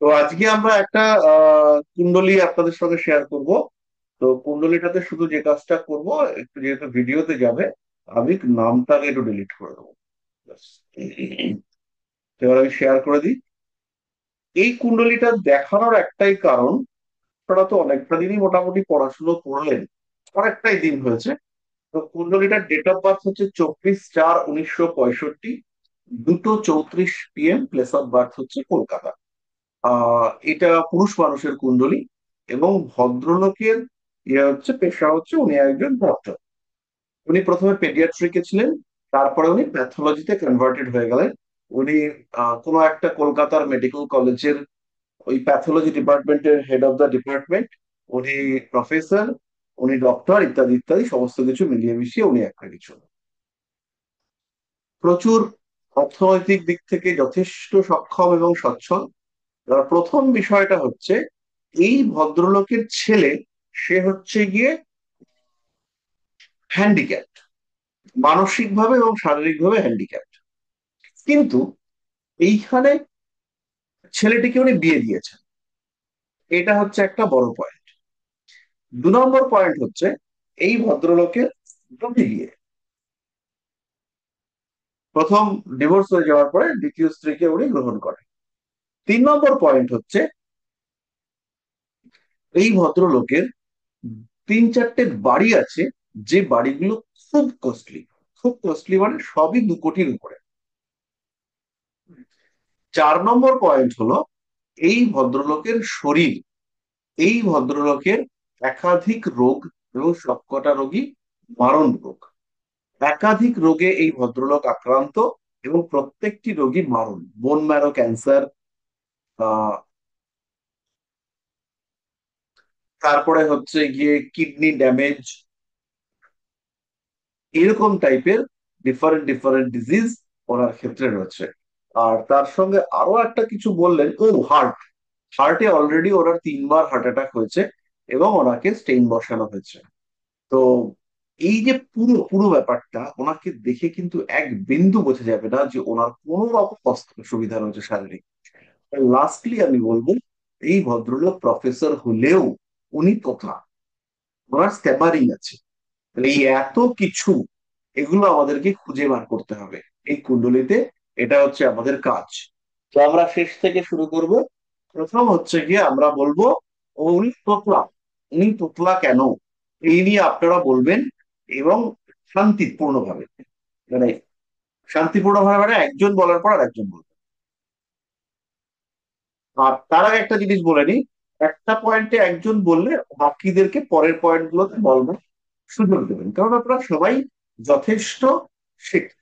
তো আজকে আমরা একটা কুণ্ডলী আপনাদের সঙ্গে শেয়ার করব। তো কুণ্ডলীটাতে শুধু যে কাজটা করব, একটু যেহেতু ভিডিওতে যাবে, আমি নামটাকে একটু ডিলিট করে দেবো। ব্যাস। তো এবার আমি শেয়ার করে দিই। এই কুণ্ডলীটা দেখানোর একটাই কারণ, আপনারা তো অনেকটা দিনই মোটামুটি পড়াশুনো করলেন, অনেকটাই দিন হয়েছে। তো কুণ্ডলীটার ডেট অফ বার্থ হচ্ছে 24/4/1965, 2:34 PM, প্লেস অফ বার্থ হচ্ছে কলকাতা। এটা পুরুষ মানুষের কুণ্ডলী। এবং ভদ্রলোকের হচ্ছে পেশা হচ্ছে উনি একজন ডক্টর। উনি প্রথমে পেডিয়াট্রিকে ছিলেন, তারপরে উনি প্যাথোলজিতে কনভার্টেড হয়ে গেলেন। উনি কোনো একটা কলকাতার মেডিকেল কলেজের ওই প্যাথোলজি ডিপার্টমেন্টের হেড অফ দ্য ডিপার্টমেন্ট। উনি প্রফেসর, উনি ডক্টর, ইত্যাদি ইত্যাদি সমস্ত কিছু মিলিয়ে মিশিয়ে উনি একটা কিছু। প্রচুর অর্থনৈতিক দিক থেকে যথেষ্ট সক্ষম এবং সচ্ছল। এবার প্রথম বিষয়টা হচ্ছে, এই ভদ্রলোকের ছেলে, সে হচ্ছে গিয়ে হ্যান্ডিক্যাপ্ট, মানসিকভাবে এবং শারীরিকভাবে হ্যান্ডিক্যাপ্ট। কিন্তু এইখানে ছেলেটিকে উনি বিয়ে দিয়েছেন, এটা হচ্ছে একটা বড় পয়েন্ট। 2 নম্বর পয়েন্ট হচ্ছে, এই ভদ্রলোকের দুটি বিয়ে। প্রথম ডিভোর্স হয়ে যাওয়ার পরে দ্বিতীয় স্ত্রীকে উনি গ্রহণ করেন। 3 নম্বর পয়েন্ট হচ্ছে, এই ভদ্রলোকের 3-4টে বাড়ি আছে, যে বাড়িগুলো খুব কস্টলি। খুব কস্টলি মানে সবই 2 কোটির উপরে। 4 নম্বর পয়েন্ট হলো, এই ভদ্রলোকের শরীর, এই ভদ্রলোকের একাধিক রোগ, এবং সবকটা রোগী মারণ রোগ। একাধিক রোগে এই ভদ্রলোক আক্রান্ত, এবং প্রত্যেকটি রোগী মারণ। বোন ম্যারো ক্যান্সার, আহ তারপরে হচ্ছে গিয়ে কিডনি ড্যামেজ, এরকম টাইপের ডিফারেন্ট ডিফারেন্ট ডিজিজ ওনার ক্ষেত্রে রয়েছে। আর তার সঙ্গে আরো একটা কিছু বললেন, ও হার্ট, হার্টে অলরেডি ওনার 3বার হার্ট অ্যাটাক হয়েছে, এবং ওনাকে স্টেইন বসানো হয়েছে। তো এই যে পুরো পুরো ব্যাপারটা, ওনাকে দেখে কিন্তু এক বিন্দু বোঝা যাবে না যে ওনার কোনো রকম অসুবিধা রয়েছে শারীরিক। লাস্টলি আমি বলবো, এই ভদ্রলোক প্রফেসর হলেও উনি তোতা, ওনার স্ট্যামারিং আছে। তাহলে এই এত কিছু, এগুলো আমাদেরকে খুঁজে বার করতে হবে এই কুণ্ডলিতে। এটা হচ্ছে আমাদের কাজ। তো আমরা শেষ থেকে শুরু করব। প্রথম হচ্ছে গিয়ে আমরা বলবো, উনি তোতলা। উনি তোতলা কেন, এই নিয়ে আপনারা বলবেন। এবং শান্তিপূর্ণভাবে, মানে শান্তিপূর্ণভাবে, মানে একজন বলার পর আর একজন বলবেন। আর তার আগে একটা জিনিস বলে নিই, একটা পয়েন্টে একজন বললে বাকিদেরকে পরের পয়েন্ট গুলোতে বলবেন, সুযোগ দেবেন। কারণ আপনারা সবাই যথেষ্ট শিক্ষিত,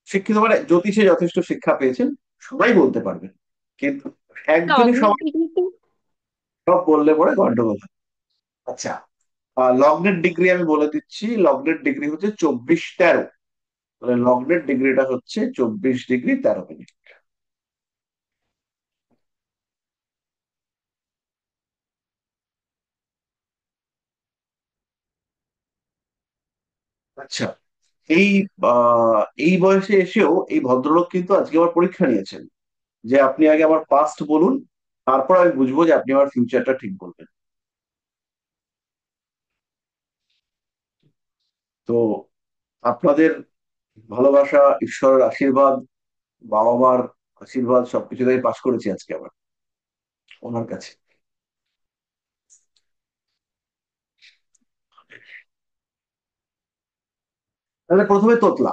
শিক্ষিত মানে জ্যোতিষে যথেষ্ট শিক্ষা পেয়েছেন, সবাই বলতে পারবেন। কিন্তু একজনই লগ্নের সবাই ডিগ্রিতে সব বললে পরে গন্ডগোল হয়। আচ্ছা, লগ্নের ডিগ্রি আমি বলে দিচ্ছি। লগ্নের ডিগ্রি হচ্ছে 24-13। তাহলে লগ্নের ডিগ্রিটা হচ্ছে 24°13'। আচ্ছা, এই এই বয়সে এসেও এই ভদ্রলোক কিন্তু আজকে আবার পরীক্ষা নিয়েছেন, যে আপনি আগে আমার পাস্ট বলুন, তারপর আমি বুঝবো যে আপনি আমার ফিউচারটা ঠিক বলবেন। তো আপনাদের ভালোবাসা, ঈশ্বরের আশীর্বাদ, বাবা মার আশীর্বাদ, সবকিছুতেই পাশ করেছি আজকে আবার ওনার কাছে। তাহলে প্রথমে তোতলা।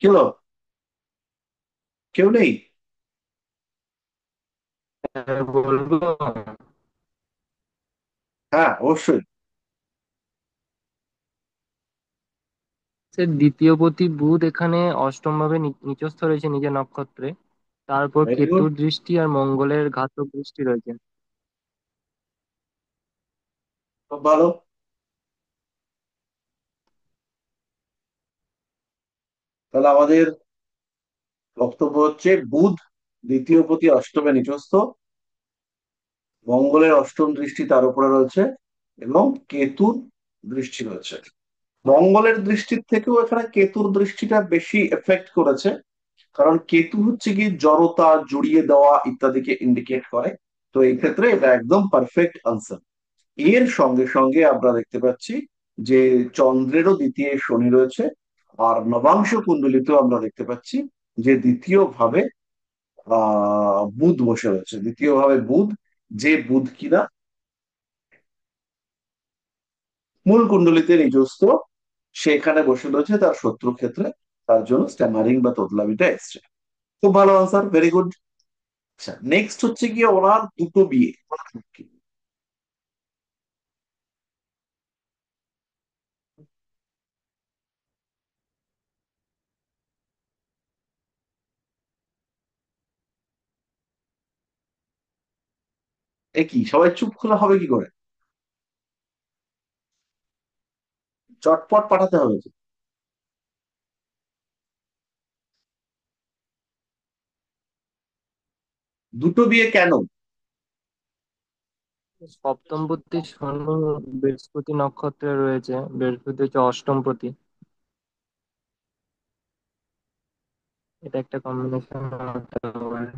কি হলো, কেউ নেই? বলবো। হ্যাঁ, অবশ্যই। দ্বিতীয়পতি বুধ এখানে অষ্টম ভাবে নিচস্থ রয়েছে নিজের নক্ষত্রে। তারপর ভেরি গুড, কেতুর দৃষ্টি আর মঙ্গলের ঘাতক দৃষ্টি রয়েছে। খুব ভালো। তাহলে আমাদের বক্তব্য হচ্ছে বুধ দ্বিতীয় প্রতি অষ্টমে নিচস্থ, মঙ্গলের অষ্টম দৃষ্টি তার উপরে রয়েছে, এবং কেতুর দৃষ্টি রয়েছে। মঙ্গলের দৃষ্টির থেকেও এখানে কেতুর দৃষ্টিটা বেশি এফেক্ট করেছে, কারণ কেতু হচ্ছে কি জড়তা, জড়িয়ে দেওয়া ইত্যাদিকে ইন্ডিকেট করে। তো এই ক্ষেত্রে এটা একদম পারফেক্ট আনসার। এর সঙ্গে সঙ্গে আমরা দেখতে পাচ্ছি যে চন্দ্রেরও দ্বিতীয় শনি রয়েছে, আর নবাংশ কুণ্ডলিতেও আমরা দেখতে পাচ্ছি যে দ্বিতীয় ভাবে বুধ বসে রয়েছে। দ্বিতীয় ভাবে বুধ, যে বুধ কিনা মূল কুণ্ডলিতে নিজস্ব, সেখানে বসে রয়েছে তার শত্রু ক্ষেত্রে। তার জন্য স্ট্যামারিং বা তোতলামিটা এসছে। খুব ভালো আনসার, ভেরি গুড। আচ্ছা, নেক্সট হচ্ছে গিয়ে ওনার দুটো বিয়ে। এ কি, সবাই চুপ খোলা হবে কি করে? চটপট পাঠাতে হবে তো। দুটো বিয়ে কেন? সপ্তমপতি শনি বৃহস্পতি নক্ষত্রে রয়েছে, বৃহস্পতি হচ্ছে অষ্টমপতি। এটা একটা কম্বিনেশন হতে পারে।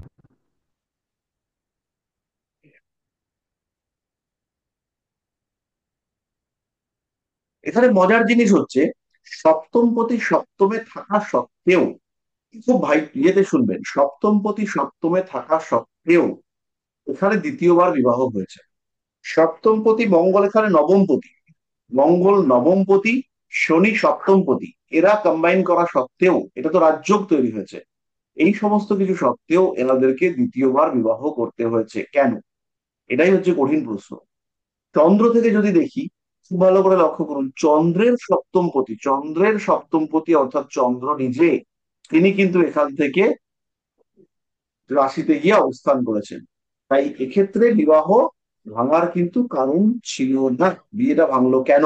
এখানে মজার জিনিস হচ্ছে সপ্তম পতি সপ্তমে থাকা সত্ত্বেও, খুব ভাই ইয়েতে শুনবেন, সপ্তম পতি সপ্তমে থাকা সত্ত্বেও এখানে দ্বিতীয়বার বিবাহ হয়েছে। সপ্তম পতি মঙ্গল এখানে নবম পতি, মঙ্গল নবম পতি, শনি সপ্তম পতি, এরা কম্বাইন করা সত্ত্বেও, এটা তো রাজযোগ তৈরি হয়েছে, এই সমস্ত কিছু সত্ত্বেও এনাদেরকে দ্বিতীয়বার বিবাহ করতে হয়েছে কেন? এটাই হচ্ছে কঠিন প্রশ্ন। চন্দ্র থেকে যদি দেখি, খুব ভালো করে লক্ষ্য করুন, চন্দ্রের সপ্তম পতি, চন্দ্রের সপ্তম পতি অর্থাৎ চন্দ্র নিজে, তিনি কিন্তু এখান থেকে রাশিতে গিয়ে অবস্থান করেছেন। তাই এক্ষেত্রে বিবাহ ভাঙার কিন্তু কারণ ছিল না। বিয়েটা ভাঙলো কেন?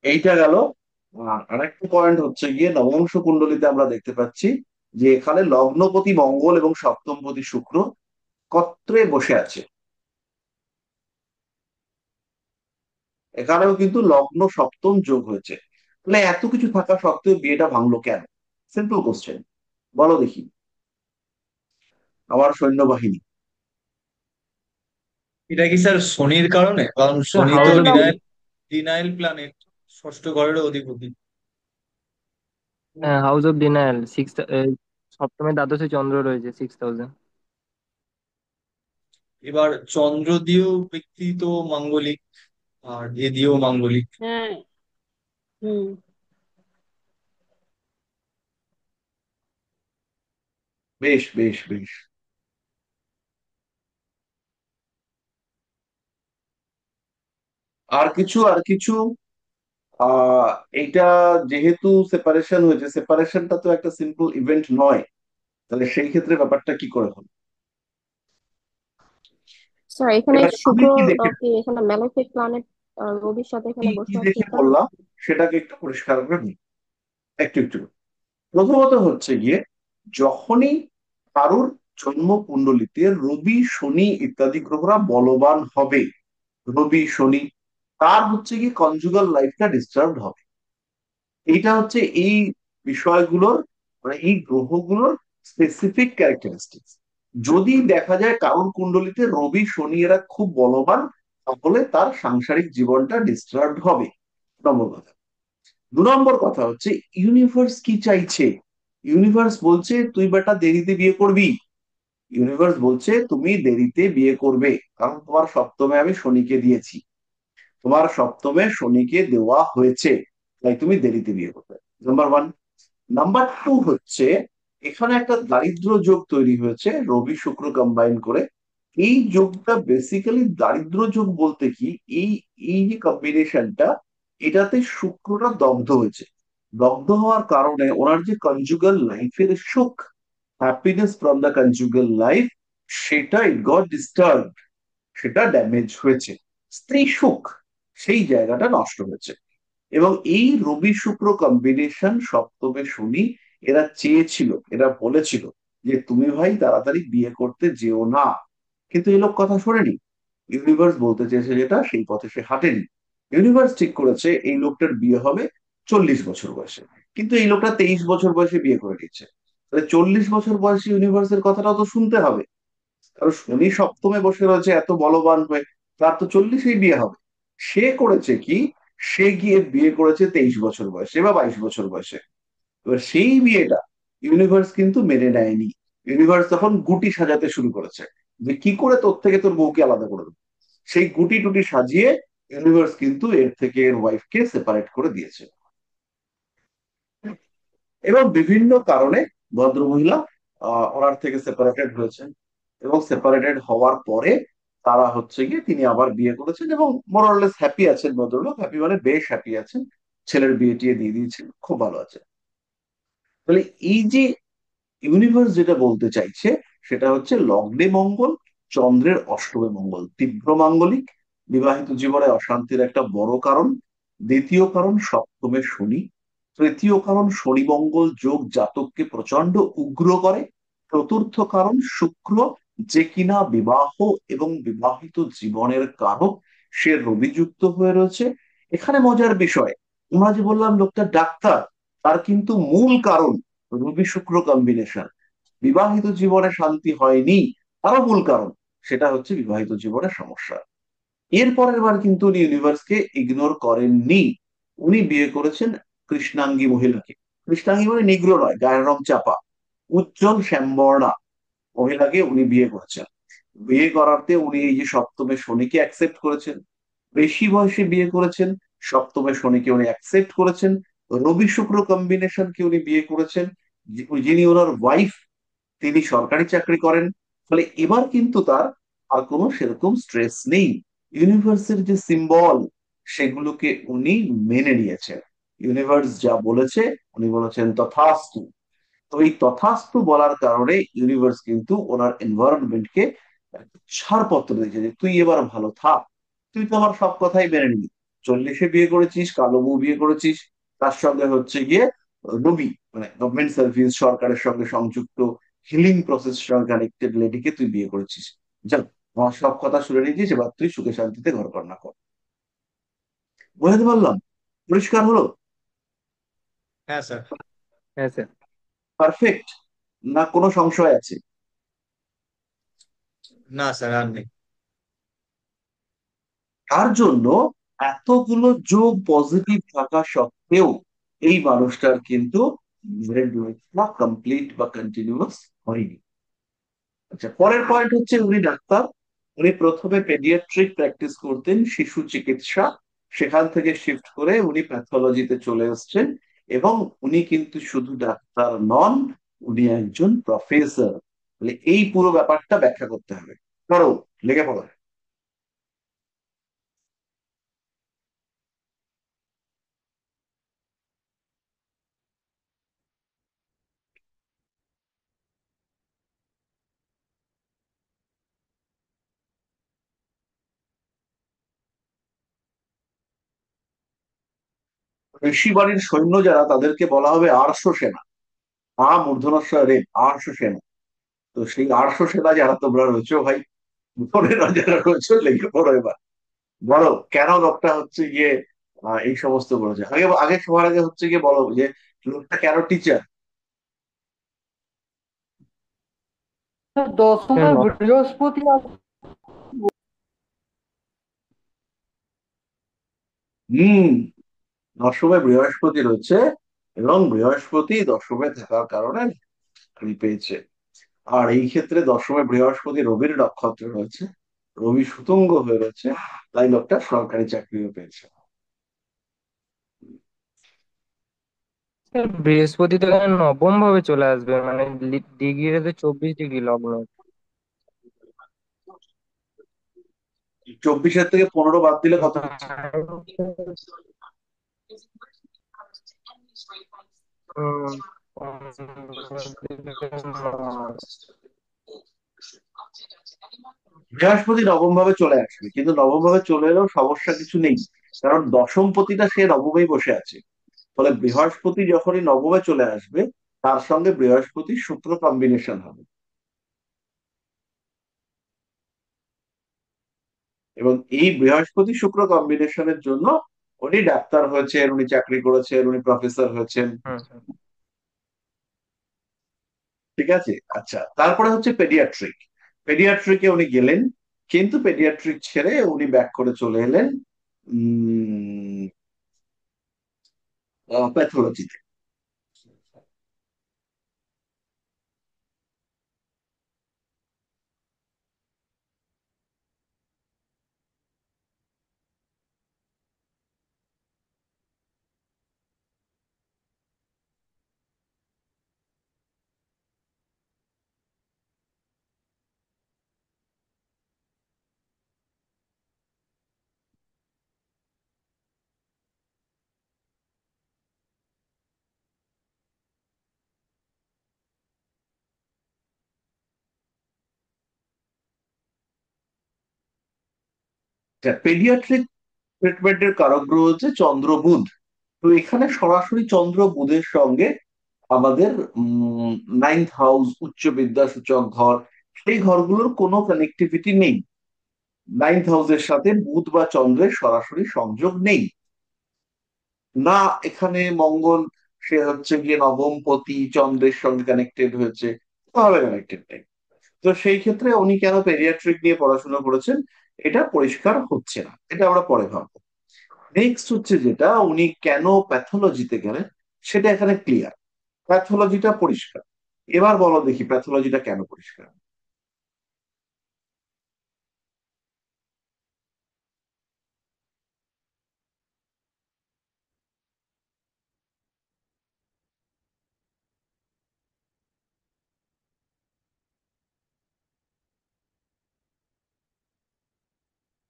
এইটা গেল। আর আরেকটা পয়েন্ট হচ্ছে গিয়ে নবংশ কুণ্ডলিতে আমরা দেখতে পাচ্ছি যে এখানে লগ্নপতি মঙ্গল এবং সপ্তমপতি শুক্র কত্রে বসে আছে। এখানেও কিন্তু লগ্ন সপ্তম যোগ হয়েছে। তাহলে এত কিছু থাকা সত্ত্বেও বিয়েটা ভাঙলো কেন? সিম্পল কোশ্চেন, বলো দেখি। আমার সৈন্যবাহিনী। এটা কি স্যার শনির কারণে? কারণ শনি তো হাউস অফ একদম। ডিনাইল ডিনাইল প্ল্যানেট, ষষ্ঠ ঘরের অধিপতি। হাউস অফ ডিনায়াল সিক্স, সপ্তমে দ্বাদশে চন্দ্র রয়েছে 6000। এবার চন্দ্র দিয়েও ব্যক্তি তো মাঙ্গলিক, আর এ দিয়েও মাঙ্গলিক। হ্যাঁ। হুম। বেশ বেশ বেশ। আর কিছু, আর কিছু। আহ এইটা যেহেতু সেপারেশন হয়েছে, সেপারেশনটা তো একটা সিম্পল ইভেন্ট নয়, তাহলে সেই ক্ষেত্রে ব্যাপারটা কি করে হলো? স্যার এখানে এখানে আমি শুক্র কি দেখে, কি এখানে ম্যালেফিক প্ল্যানেট রবির সাথে কি এখানে কি বসে আছে দেখে এই কারণে। বললাম সেটাকে একটু পরিষ্কার করে নিই। একটু একটু। প্রথমত হচ্ছে গিয়ে, যখনই কারুর জন্ম কুণ্ডলিতে রবি শনি ইত্যাদি গ্রহরা বলবান হবে, রবি শনি, তার হচ্ছে কি কনজুগাল লাইফটা ডিস্টার্ব হবে। এইটা হচ্ছে এই বিষয়গুলোর, মানে এই গ্রহগুলোর স্পেসিফিক ক্যারেক্টারিস্টিক্স। যদি দেখা যায় কারুর কুণ্ডলিতে রবি শনি এরা খুব বলবান, তাহলে তার সাংসারিক জীবনটা ডিস্টার্ব হবে। নম্বর কথা। 2 নম্বর কথা হচ্ছে, ইউনিভার্স কি চাইছে? ইউনিভার্স বলছে তুই বেটা দেরিতে বিয়ে করবি। ইউনিভার্স বলছে তুমি দেরিতে বিয়ে করবে, কারণ তোমার সপ্তমে আমি শনিকে দিয়েছি, তোমার সপ্তমে শনিকে দেওয়া হয়েছে, তাই তুমি দেরিতে বিয়ে করবে। নাম্বার 1। নাম্বার 2 হচ্ছে, এখানে একটা দারিদ্র যোগ তৈরি হয়েছে রবি শুক্র কম্বাইন করে। এই যোগটা বেসিক্যালি দারিদ্র যোগ বলতে কি, এই এই যে কম্বিনেশনটা, এটাতে শুক্রটা দগ্ধ হয়েছে। দগ্ধ হওয়ার কারণে ওনার যে কনজুগাল লাইফের সুখ, happiness from the conjugal life, সেটা ইট গট ডিস্টার্ব, সেটা ড্যামেজ হয়েছে। স্ত্রী সুখ, সেই জায়গাটা নষ্ট হয়েছে। এবং এই রবি শুক্র কম্বিনেশন, সপ্তমে শনি, এরা চেয়েছিল, এরা বলেছিল যে তুমি ভাই তাড়াতাড়ি বিয়ে করতে যেও না, কিন্তু এই লোক কথা শোনেনি। ইউনিভার্স বলতে চেয়েছে যেটা, সেই পথে সে হাঁটেনি। ইউনিভার্স ঠিক করেছে এই লোকটার বিয়ে হবে 40 বছর বয়সে, কিন্তু এই লোকটা 23 বছর বয়সে বিয়ে করে নিচ্ছে। তাহলে 40 বছর বয়সে ইউনিভার্সের কথাটাও তো শুনতে হবে, কারণ শনি সপ্তমে বসে রয়েছে এত বলবান হয়ে, তার তো 40-এই বিয়ে হবে। সে করেছে কি, সে গিয়ে বিয়ে করেছে 23 বছর বয়সে বা 22 বছর বয়সে। এবার সেই বিয়েটা ইউনিভার্স কিন্তু মেনে নেয়নি। ইউনিভার্স তখন গুটি সাজাতে শুরু করেছে যে কি করে তোর থেকে তোর বউকে আলাদা করে দেবো। সেই গুটি টুটি সাজিয়ে ইউনিভার্স কিন্তু এর থেকে এর ওয়াইফকে সেপারেট করে দিয়েছে। এবং বিভিন্ন কারণে ভদ্রমহিলা ওনার থেকে সেপারেটেড হয়েছেন। এবং সেপারেটেড হওয়ার পরে তারা হচ্ছে গিয়ে, তিনি আবার বিয়ে করেছেন এবং মোরলেস হ্যাপি আছেন। ভদ্রলোক হ্যাপি মানে বেশ হ্যাপি আছেন, ছেলের বিয়ে টিয়ে দিয়ে দিয়েছেন, খুব ভালো আছে। তাহলে এই যে ইউনিভার্স যেটা বলতে চাইছে, সেটা হচ্ছে লগ্নে মঙ্গল, চন্দ্রের অষ্টমে মঙ্গল তীব্র মাঙ্গলিক, বিবাহিত জীবনে অশান্তির একটা বড় কারণ। দ্বিতীয় কারণ সপ্তমে শনি। তৃতীয় কারণ শনি মঙ্গল যোগ জাতককে প্রচন্ড উগ্র করে। চতুর্থ কারণ শুক্র, যে কিনা বিবাহ এবং বিবাহিত জীবনের কারক, সে রবিযুক্ত হয়ে রয়েছে। এখানে মজার বিষয়, আমরা যে বললাম লোকটা ডাক্তার, তার কিন্তু মূল কারণ রবি শুক্র কম্বিনেশন। বিবাহিত জীবনে শান্তি হয়নি, তারও মূল কারণ সেটা হচ্ছে বিবাহিত জীবনের সমস্যা। এর পরের বার কিন্তু উনি ইউনিভার্সকে ইগনোর করেননি। উনি বিয়ে করেছেন কৃষ্ণাঙ্গী মহিলাকে। কৃষ্ণাঙ্গী মানে নিগ্রো নয়, গায়ের রং চাপা, উজ্জ্বল শ্যামবর্ণা মহিলাকে উনি বিয়ে করেছেন। বিয়ে করাতে উনি এই যে সপ্তমে শনিকে অ্যাকসেপ্ট করেছেন, বেশি বয়সে বিয়ে করেছেন, সপ্তমে শনিকে উনি অ্যাকসেপ্ট করেছেন, রবি শুক্র কম্বিনেশনকে উনি বিয়ে করেছেন। যিনি ওনার ওয়াইফ, তিনি সরকারি চাকরি করেন। ফলে এবার কিন্তু তার আর কোনো সেরকম স্ট্রেস নেই। ইউনিভার্সের যে সিম্বল, সেগুলোকে উনি মেনে নিয়েছেন। ইউনিভার্স যা বলেছে, উনি বলেছেন তথাস্তু। তো এই তথাস্তু বলার কারণে ইউনিভার্স কিন্তু ওনার এনভায়রনমেন্টকে ছাড়পত্র দিয়েছে যে তুই এবার ভালো থাক, তুই তো আমার সব কথাই মেনে নিবি। 40-এ বিয়ে করেছিস, কালো বউ বিয়ে করেছিস, তার সঙ্গে হচ্ছে গিয়ে রবি মানে গভর্নমেন্ট সার্ভিস, সরকারের সঙ্গে সংযুক্ত, হিলিং প্রসেস সঙ্গে কানেক্টেড লেডিকে তুই বিয়ে করেছিস। যাক, আমার সব কথা শুনে নিয়েছিস, এবার তুই সুখে শান্তিতে ঘর কর না কর। বুঝতে পারলাম? পরিষ্কার হলো? হ্যাঁ স্যার। হ্যাঁ স্যার। পারফেক্ট, না কোনো সংশয় আছে? না স্যার, আর নেই। তার জন্য এতগুলো যোগ পজিটিভ থাকা সত্ত্বেও এই মানুষটার কিন্তু ম্যারেড লাইফটা কমপ্লিট বা কন্টিনিউয়াস হয়নি। আচ্ছা, পরের পয়েন্ট হচ্ছে উনি ডাক্তার। উনি প্রথমে পেডিয়াট্রিক প্র্যাকটিস করতেন, শিশু চিকিৎসা, সেখান থেকে শিফট করে উনি প্যাথোলজিতে চলে এসেছেন। এবং উনি কিন্তু শুধু ডাক্তার নন, উনি একজন প্রফেসর। এই পুরো ব্যাপারটা ব্যাখ্যা করতে হবে। ধরো, লেগে পড়ো। ঋষি বাড়ির সৈন্য যারা, তাদেরকে বলা হবে আর্ষ সেনা। মূর্ধন্য রে, আর্ষ সেনা। তো সেই আর্ষ সেনা যারা তোমরা রয়েছো ভাই, বোনেরা যারা রয়েছো, লেগে পড়ো এবার। বলো কেন লোকটা হচ্ছে গিয়ে এই সমস্ত করেছে। আগে আগে সবার আগে হচ্ছে গিয়ে বলো যে লোকটা কেন টিচার। স্যার দশমে বৃহস্পতি হম, দশমে বৃহস্পতি রয়েছে, এবং বৃহস্পতি দশমে থাকার কারণে চাকরি পেয়েছে। আর এই ক্ষেত্রে দশমে বৃহস্পতি রবির নক্ষত্রে রয়েছে, রবি সুতুঙ্গ হয়ে রয়েছে, তাই লোকটা সরকারি চাকরিও পেয়েছে। স্যার বৃহস্পতি তো এখানে নবম ভাবে চলে আসবে, মানে ডিগ্রিতে 24 ডিগ্রি লগ্ন। 24-এর থেকে 15 বাদ দিলে কত হচ্ছে? বৃহস্পতি নবম ভাবে চলে আসবে, কিন্তু নবম ভাবে চলে এলেও সমস্যা কিছু নেই, কারণ দশম পতিটা সে নবমেই বসে আছে। ফলে বৃহস্পতি যখনই নবমে চলে আসবে, তার সঙ্গে বৃহস্পতি শুক্র কম্বিনেশন হবে। এবং এই বৃহস্পতি শুক্র কম্বিনেশনের জন্য উনি ডাক্তার হয়েছেন, উনি চাকরি করেছেন, উনি প্রফেসর হয়েছেন। ঠিক আছে, আচ্ছা, তারপরে হচ্ছে পেডিয়াট্রিক। পেডিয়াট্রিকে উনি গেলেন, কিন্তু পেডিয়াট্রিক ছেড়ে উনি ব্যাক করে চলে এলেন প্যাথোলজিতে। পেডিয়াট্রিক ট্রিটমেন্টের কারক গ্রহ হচ্ছে চন্দ্র বুধ। তো এখানে সরাসরি চন্দ্র বুধের সঙ্গে আমাদের নাইন্থ হাউস, উচ্চ বিদ্যা সূচক ঘর, সেই ঘরগুলোর কোনো কানেক্টিভিটি নেই। নাইন্থ হাউসের সাথে বুধ বা চন্দ্রের সরাসরি সংযোগ নেই। না, এখানে মঙ্গল, সে হচ্ছে গিয়ে নবমপতি চন্দ্রের সঙ্গে কানেক্টেড হয়েছে, কোনোভাবে কানেক্টেড নেই। তো সেই ক্ষেত্রে উনি কেন পেডিয়াট্রিক নিয়ে পড়াশোনা করেছেন, এটা পরিষ্কার হচ্ছে না, এটা আমরা পরে ভাববো। নেক্সট হচ্ছে যেটা, উনি কেন প্যাথোলজিতে গেলেন, সেটা এখানে ক্লিয়ার। প্যাথোলজিটা পরিষ্কার। এবার বলো দেখি প্যাথোলজিটা কেন পরিষ্কার।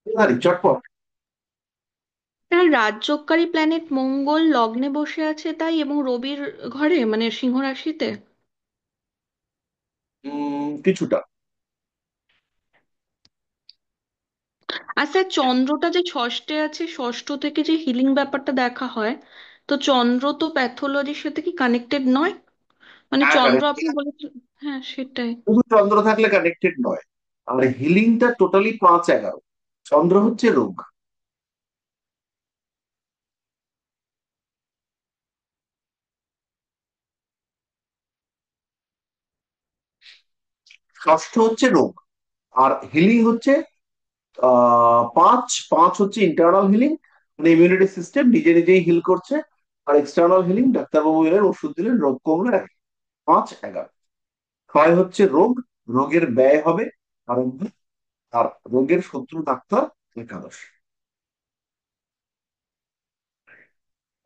জানি, চটপট। তার রাজযোগকারী প্ল্যানেট মঙ্গল লগ্নে বসে আছে তাই, এবং রবির ঘরে মানে সিংহ রাশিতে। কিছুটা। আর স্যার চন্দ্রটা যে ষষ্ঠে আছে, ষষ্ঠ থেকে যে হিলিং ব্যাপারটা দেখা হয়, তো চন্দ্র তো প্যাথোলজির সাথে কি কানেক্টেড নয়? মানে হ্যাঁ, চন্দ্র কানেক্ট। আপনি বলেছেন। হ্যাঁ, সেটাই। শুধু চন্দ্র থাকলে কানেক্টেড নয়, আর হিলিংটা টোটালি 5-11। চন্দ্র হচ্ছে রোগ। ষষ্ঠ হচ্ছে রোগ, আর হিলিং হচ্ছে 5 5 হচ্ছে ইন্টারনাল হিলিং, মানে ইমিউনিটি সিস্টেম নিজে নিজেই হিল করছে। আর এক্সটার্নাল হিলিং, ডাক্তারবাবু এলেন, ওষুধ দিলেন, রোগ কমলে। 5-11। 6 হচ্ছে রোগ, রোগের ব্যয় হবে আরম্ভ। আর রোগের শত্রু ডাক্তার একাদশ।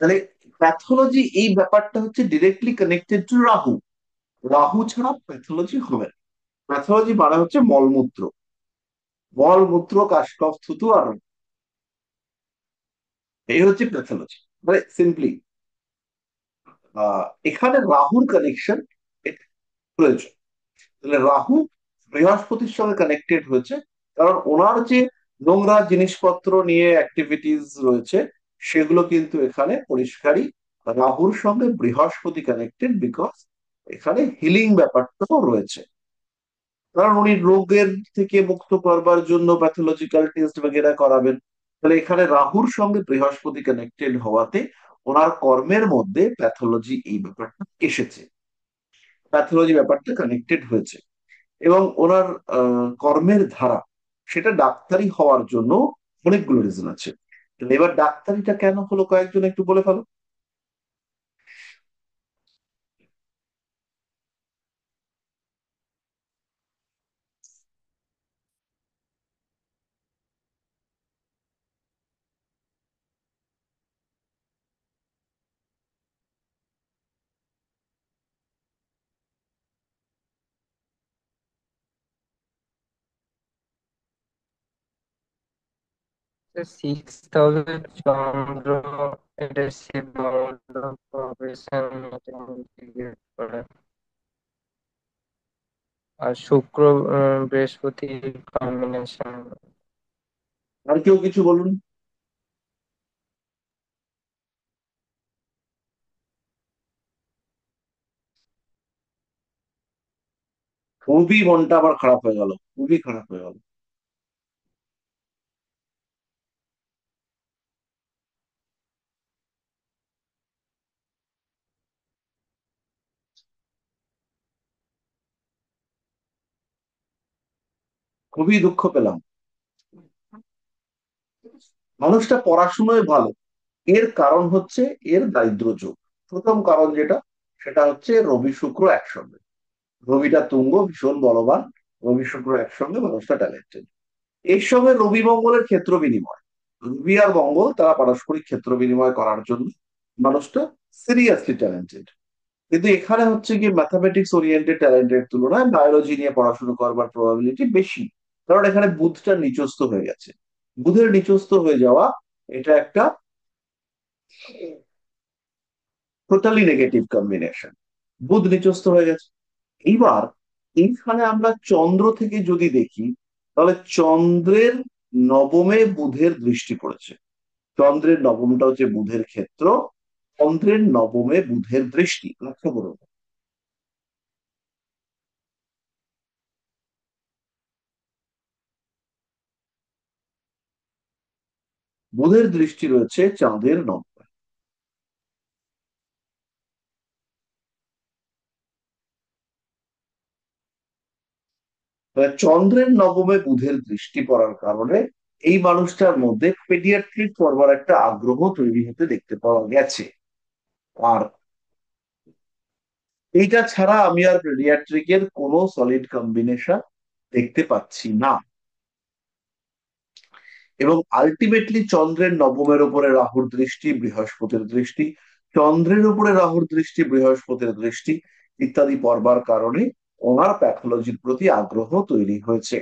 তাহলে প্যাথোলজি এই ব্যাপারটা হচ্ছে directly connected to Rahu. Rahu ছাড়া প্যাথোলজি হবে না। প্যাথোলজি মানে হচ্ছে মলমূত্র, মলমূত্র, কাশকফ, থুতু আর রোগ। এই হচ্ছে প্যাথোলজি, মানে সিম্পলি এখানে রাহুর কানেকশন প্রয়োজন। তাহলে রাহু বৃহস্পতির সঙ্গে কানেক্টেড হয়েছে, কারণ ওনার যে নোংরা জিনিসপত্র নিয়ে অ্যাক্টিভিটিস রয়েছে, সেগুলো কিন্তু এখানে পরিষ্কারই রাহুর সঙ্গে বৃহস্পতি কানেক্টেড, বিকজ এখানে হিলিং ব্যাপারটাও রয়েছে। কারণ উনি রোগের থেকে মুক্ত করবার জন্য প্যাথোলজিক্যাল টেস্ট বগেরা করাবেন। তাহলে এখানে রাহুর সঙ্গে বৃহস্পতি কানেক্টেড হওয়াতে ওনার কর্মের মধ্যে প্যাথোলজি এই ব্যাপারটা এসেছে, প্যাথোলজি ব্যাপারটা কানেক্টেড হয়েছে। এবং ওনার কর্মের ধারা, সেটা ডাক্তারি হওয়ার জন্য অনেকগুলো রিজন আছে। তাহলে এবার ডাক্তারিটা কেন হলো, কয়েকজন একটু বলে ফেলো। সিক্সথ হাউসে চন্দ্র, এটা শিব মঙ্গল প্রবেশন করে। আর শুক্র বৃহস্পতি কম্বিনেশন। আর কেউ কিছু বলুন। খুবই মনটা আবার খারাপ হয়ে গেল, খুবই খারাপ হয়ে গেল। খুবই দুঃখ পেলাম। মানুষটা পড়াশুনোয় ভালো, এর কারণ হচ্ছে এর দারিদ্র যোগ। প্রথম কারণ যেটা, সেটা হচ্ছে রবি শুক্র একসঙ্গে। রবিটা তুঙ্গ, ভীষণ বলবান। রবি শুক্র একসঙ্গে, মানুষটা ট্যালেন্টেড। এর সঙ্গে রবি মঙ্গলের ক্ষেত্র বিনিময়। রবি আর মঙ্গল তারা পারস্পরিক ক্ষেত্র বিনিময় করার জন্য মানুষটা সিরিয়াসলি ট্যালেন্টেড। কিন্তু এখানে হচ্ছে কি, ম্যাথামেটিক্স ওরিয়েন্টেড ট্যালেন্টের তুলনায় বায়োলজি নিয়ে পড়াশোনা করবার প্রবাবিলিটি বেশি। কারণ এখানে বুধটা নিচস্থ হয়ে গেছে। বুধের নিচস্থ হয়ে যাওয়া, এটা একটা টোটালি নেগেটিভ কম্বিনেশন। বুধ নিচস্থ হয়ে গেছে। এইবার এইখানে আমরা চন্দ্র থেকে যদি দেখি, তাহলে চন্দ্রের নবমে বুধের দৃষ্টি পড়েছে। চন্দ্রের নবমটা হচ্ছে বুধের ক্ষেত্র। চন্দ্রের নবমে বুধের দৃষ্টি, লক্ষ্য করুন। বুধের দৃষ্টি রয়েছে চাঁদের নবমে। তাহলে চন্দ্রের নবমে বুধের দৃষ্টি পড়ার কারণে এই মানুষটার মধ্যে পেডিয়াট্রিক পড়বার একটা আগ্রহ তৈরি হতে দেখতে পাওয়া গেছে। আর এইটা ছাড়া আমি আর পেডিয়াট্রিকের কোনো সলিড কম্বিনেশন দেখতে পাচ্ছি না। এবং আলটিমেটলি চন্দ্রের নবমের উপরে রাহুর দৃষ্টি, বৃহস্পতির দৃষ্টি, চন্দ্রের উপরে রাহুর দৃষ্টি, বৃহস্পতির দৃষ্টি ইত্যাদি পড়বার কারণে ওনার প্যাথোলজির প্রতি আগ্রহ তৈরি হয়েছে।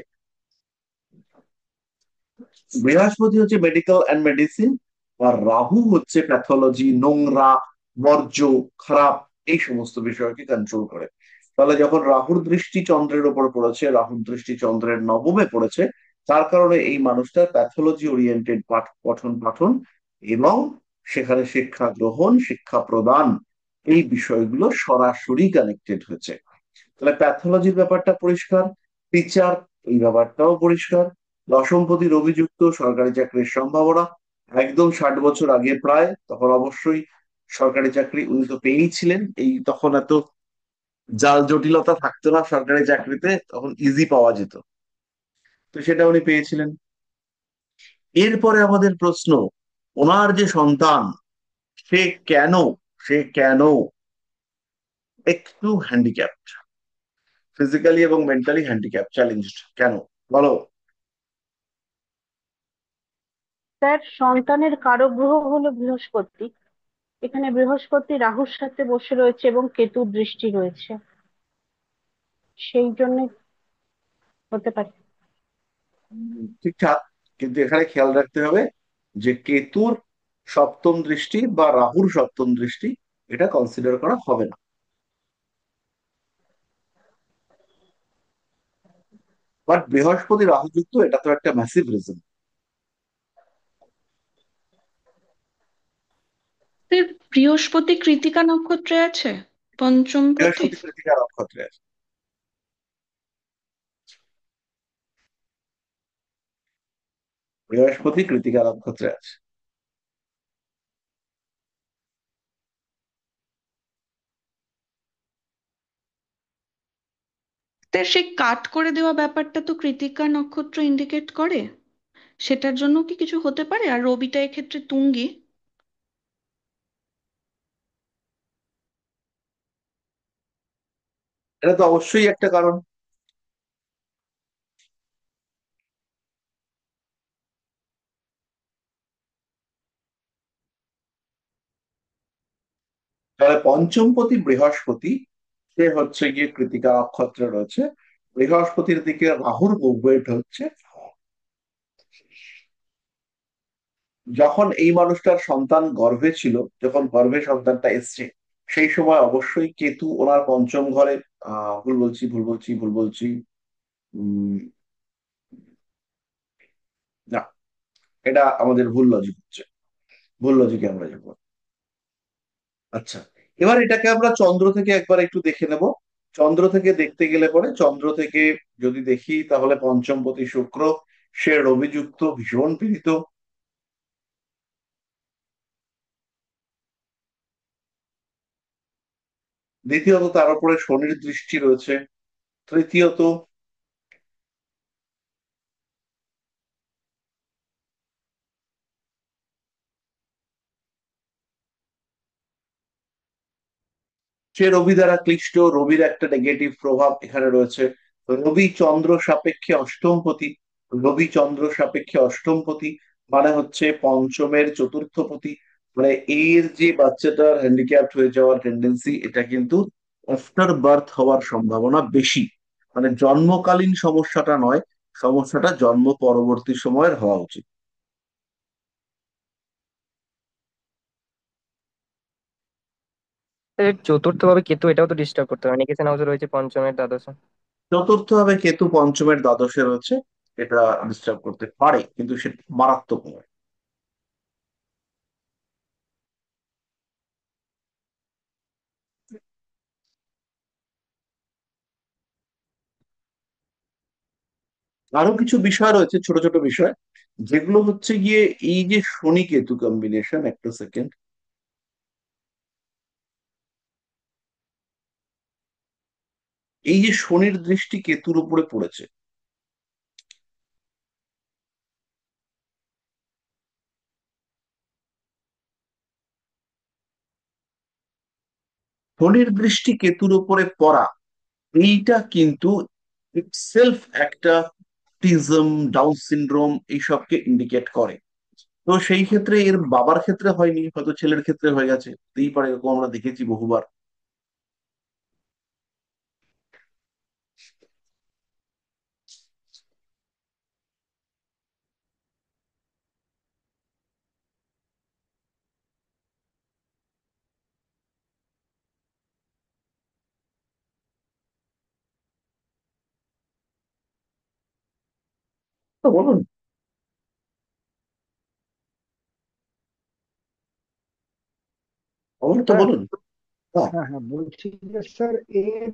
বৃহস্পতি হচ্ছে মেডিকেল অ্যান্ড মেডিসিন, আর রাহু হচ্ছে প্যাথোলজি, নোংরা, বর্জ্য, খারাপ, এই সমস্ত বিষয়কে কন্ট্রোল করে। তাহলে যখন রাহুর দৃষ্টি চন্দ্রের উপর পড়েছে, রাহুর দৃষ্টি চন্দ্রের নবমে পড়েছে, তার কারণে এই মানুষটার প্যাথোলজি ওরিয়েন্টেড পঠন পাঠন এবং সেখানে শিক্ষা গ্রহণ, শিক্ষা প্রদান, এই বিষয়গুলো সরাসরি কানেক্টেড হয়েছে। তাহলে প্যাথোলজির ব্যাপারটা পরিষ্কার। টিচার, এই ব্যাপারটাও পরিষ্কার। দশমপতির অভিযুক্ত, সরকারি চাকরির সম্ভাবনা একদম 60 বছর আগে প্রায়, তখন অবশ্যই সরকারি চাকরি উনি তো পেয়েই ছিলেন। এই তখন এত জাল জটিলতা থাকতো না সরকারি চাকরিতে, তখন ইজি পাওয়া যেত, তো সেটা উনি পেয়েছিলেন। এরপরে আমাদের প্রশ্ন, ওনার যে সন্তান, সে কেন সে কেন একটু হ্যান্ডিক্যাপড, ফিজিক্যালি এবং মেন্টালি হ্যান্ডিক্যাপ, চ্যালেঞ্জড কেন, বলো। তার সন্তানের কারক গ্রহ হলো বৃহস্পতি। এখানে বৃহস্পতি রাহুর সাথে বসে রয়েছে এবং কেতুর দৃষ্টি রয়েছে, সেই জন্য হতে পারে। ঠিকঠাক, কিন্তু এখানে খেয়াল রাখতে হবে যে কেতুর সপ্তম দৃষ্টি বা রাহুর সপ্তম দৃষ্টি, এটা কনসিডার করা হবে না। বাট বৃহস্পতি রাহু যুক্ত, এটা তো একটা ম্যাসিভ রিজন। স্যার, বৃহস্পতি কৃতিকা নক্ষত্রে আছে, পঞ্চম পথে। বৃহস্পতি কৃতিকা নক্ষত্রে আছে। বৃহস্পতি কৃতিকা নক্ষত্রে আছে। স্যার, সেই কাট করে দেওয়া ব্যাপারটা তো কৃতিকা নক্ষত্র ইন্ডিকেট করে, সেটার জন্য কি কিছু হতে পারে? আর রবিটা এক্ষেত্রে তুঙ্গি। এটা তো অবশ্যই একটা কারণ। তাহলে পঞ্চমপতি বৃহস্পতি, সে হচ্ছে গিয়ে কৃতিকা নক্ষত্রে রয়েছে। বৃহস্পতির দিকে রাহুর মুভমেন্ট হচ্ছে, যখন এই মানুষটার সন্তান গর্ভে ছিল, যখন গর্ভে সন্তানটা এসছে, সেই সময় অবশ্যই কেতু ওনার পঞ্চম ঘরে, ভুল বলছি। উম, না, এটা আমাদের ভুল লজিক হচ্ছে, ভুল লজিকে আমরা যাবো। আচ্ছা, এবার এটাকে আমরা চন্দ্র থেকে একবার একটু দেখে নেব। চন্দ্র থেকে দেখতে গেলে পরে, চন্দ্র থেকে যদি দেখি তাহলে পঞ্চমপতি শুক্র, সে রবিযুক্ত, ভীষণ পীড়িত। দ্বিতীয়ত তার উপরে শনির দৃষ্টি রয়েছে। তৃতীয়ত সে রবি দ্বারা ক্লিষ্ট, রবির একটা নেগেটিভ প্রভাব এখানে রয়েছে। রবি চন্দ্র সাপেক্ষে অষ্টমপতি, রবি চন্দ্র সাপেক্ষে অষ্টমপতি মানে হচ্ছে পঞ্চমের চতুর্থপতি। মানে এর যে বাচ্চাটার হ্যান্ডিক্যাপ্ট হয়ে যাওয়ার টেন্ডেন্সি, এটা কিন্তু আফটার বার্থ হওয়ার সম্ভাবনা বেশি। মানে জন্মকালীন সমস্যাটা নয়, সমস্যাটা জন্ম পরবর্তী সময়ের হওয়া উচিত। চতুর্থ ভাবে কেতু, এটাও তো ডিস্টার্ব করতে হবে, নিকেশন হাউসে রয়েছে পঞ্চমের দ্বাদশে। চতুর্থ ভাবে কেতু পঞ্চমের দ্বাদশে রয়েছে, এটা ডিস্টার্ব করতে পারে কিন্তু সেটা মারাত্মক নয়। আরো কিছু বিষয় রয়েছে, ছোট ছোট বিষয়, যেগুলো হচ্ছে গিয়ে এই যে শনি কেতু কম্বিনেশন, একটা সেকেন্ড, এই যে শনির দৃষ্টি কেতুর উপরে পড়েছে, শনির দৃষ্টি কেতুর উপরে পড়া, এইটা কিন্তু ইটসেলফ একটা টিজম, ডাউন সিনড্রোম এইসবকে ইন্ডিকেট করে। তো সেই ক্ষেত্রে এর বাবার ক্ষেত্রে হয়নি, হয়তো ছেলের ক্ষেত্রে হয়ে গেছে, হতেই পারে, এরকম আমরা দেখেছি বহুবার। তো বলুন, আমার তো স্যার, বলুন। হ্যাঁ। হ্যাঁ হ্যাঁ বলছি যে স্যার, এর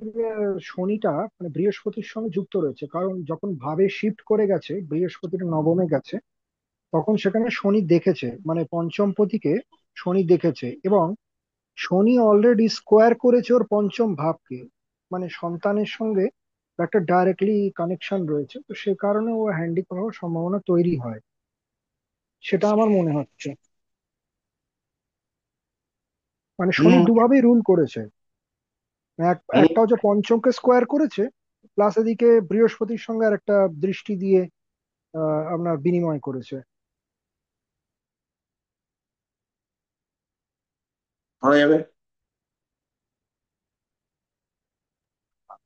শনিটা মানে বৃহস্পতির সঙ্গে যুক্ত রয়েছে, কারণ যখন ভাবে শিফট করে গেছে, বৃহস্পতির নবমে গেছে, তখন সেখানে শনি দেখেছে, মানে পঞ্চমপতিকে শনি দেখেছে, এবং শনি অলরেডি স্কোয়ার করেছে ওর পঞ্চম ভাবকে, মানে সন্তানের সঙ্গে একটা ডাইরেক্টলি কানেকশন রয়েছে, তো সে কারণে ও হ্যান্ডিক্যাপ হওয়ার সম্ভাবনা তৈরি হয়, সেটা আমার মনে হচ্ছে। মানে শনি হুম। দুভাবেই রুল করেছে, হুম। একটা হচ্ছে পঞ্চমকে স্কোয়ার করেছে, প্লাস এদিকে বৃহস্পতির সঙ্গে আর একটা দৃষ্টি দিয়ে আপনার বিনিময় করেছে। ধরা যাবে।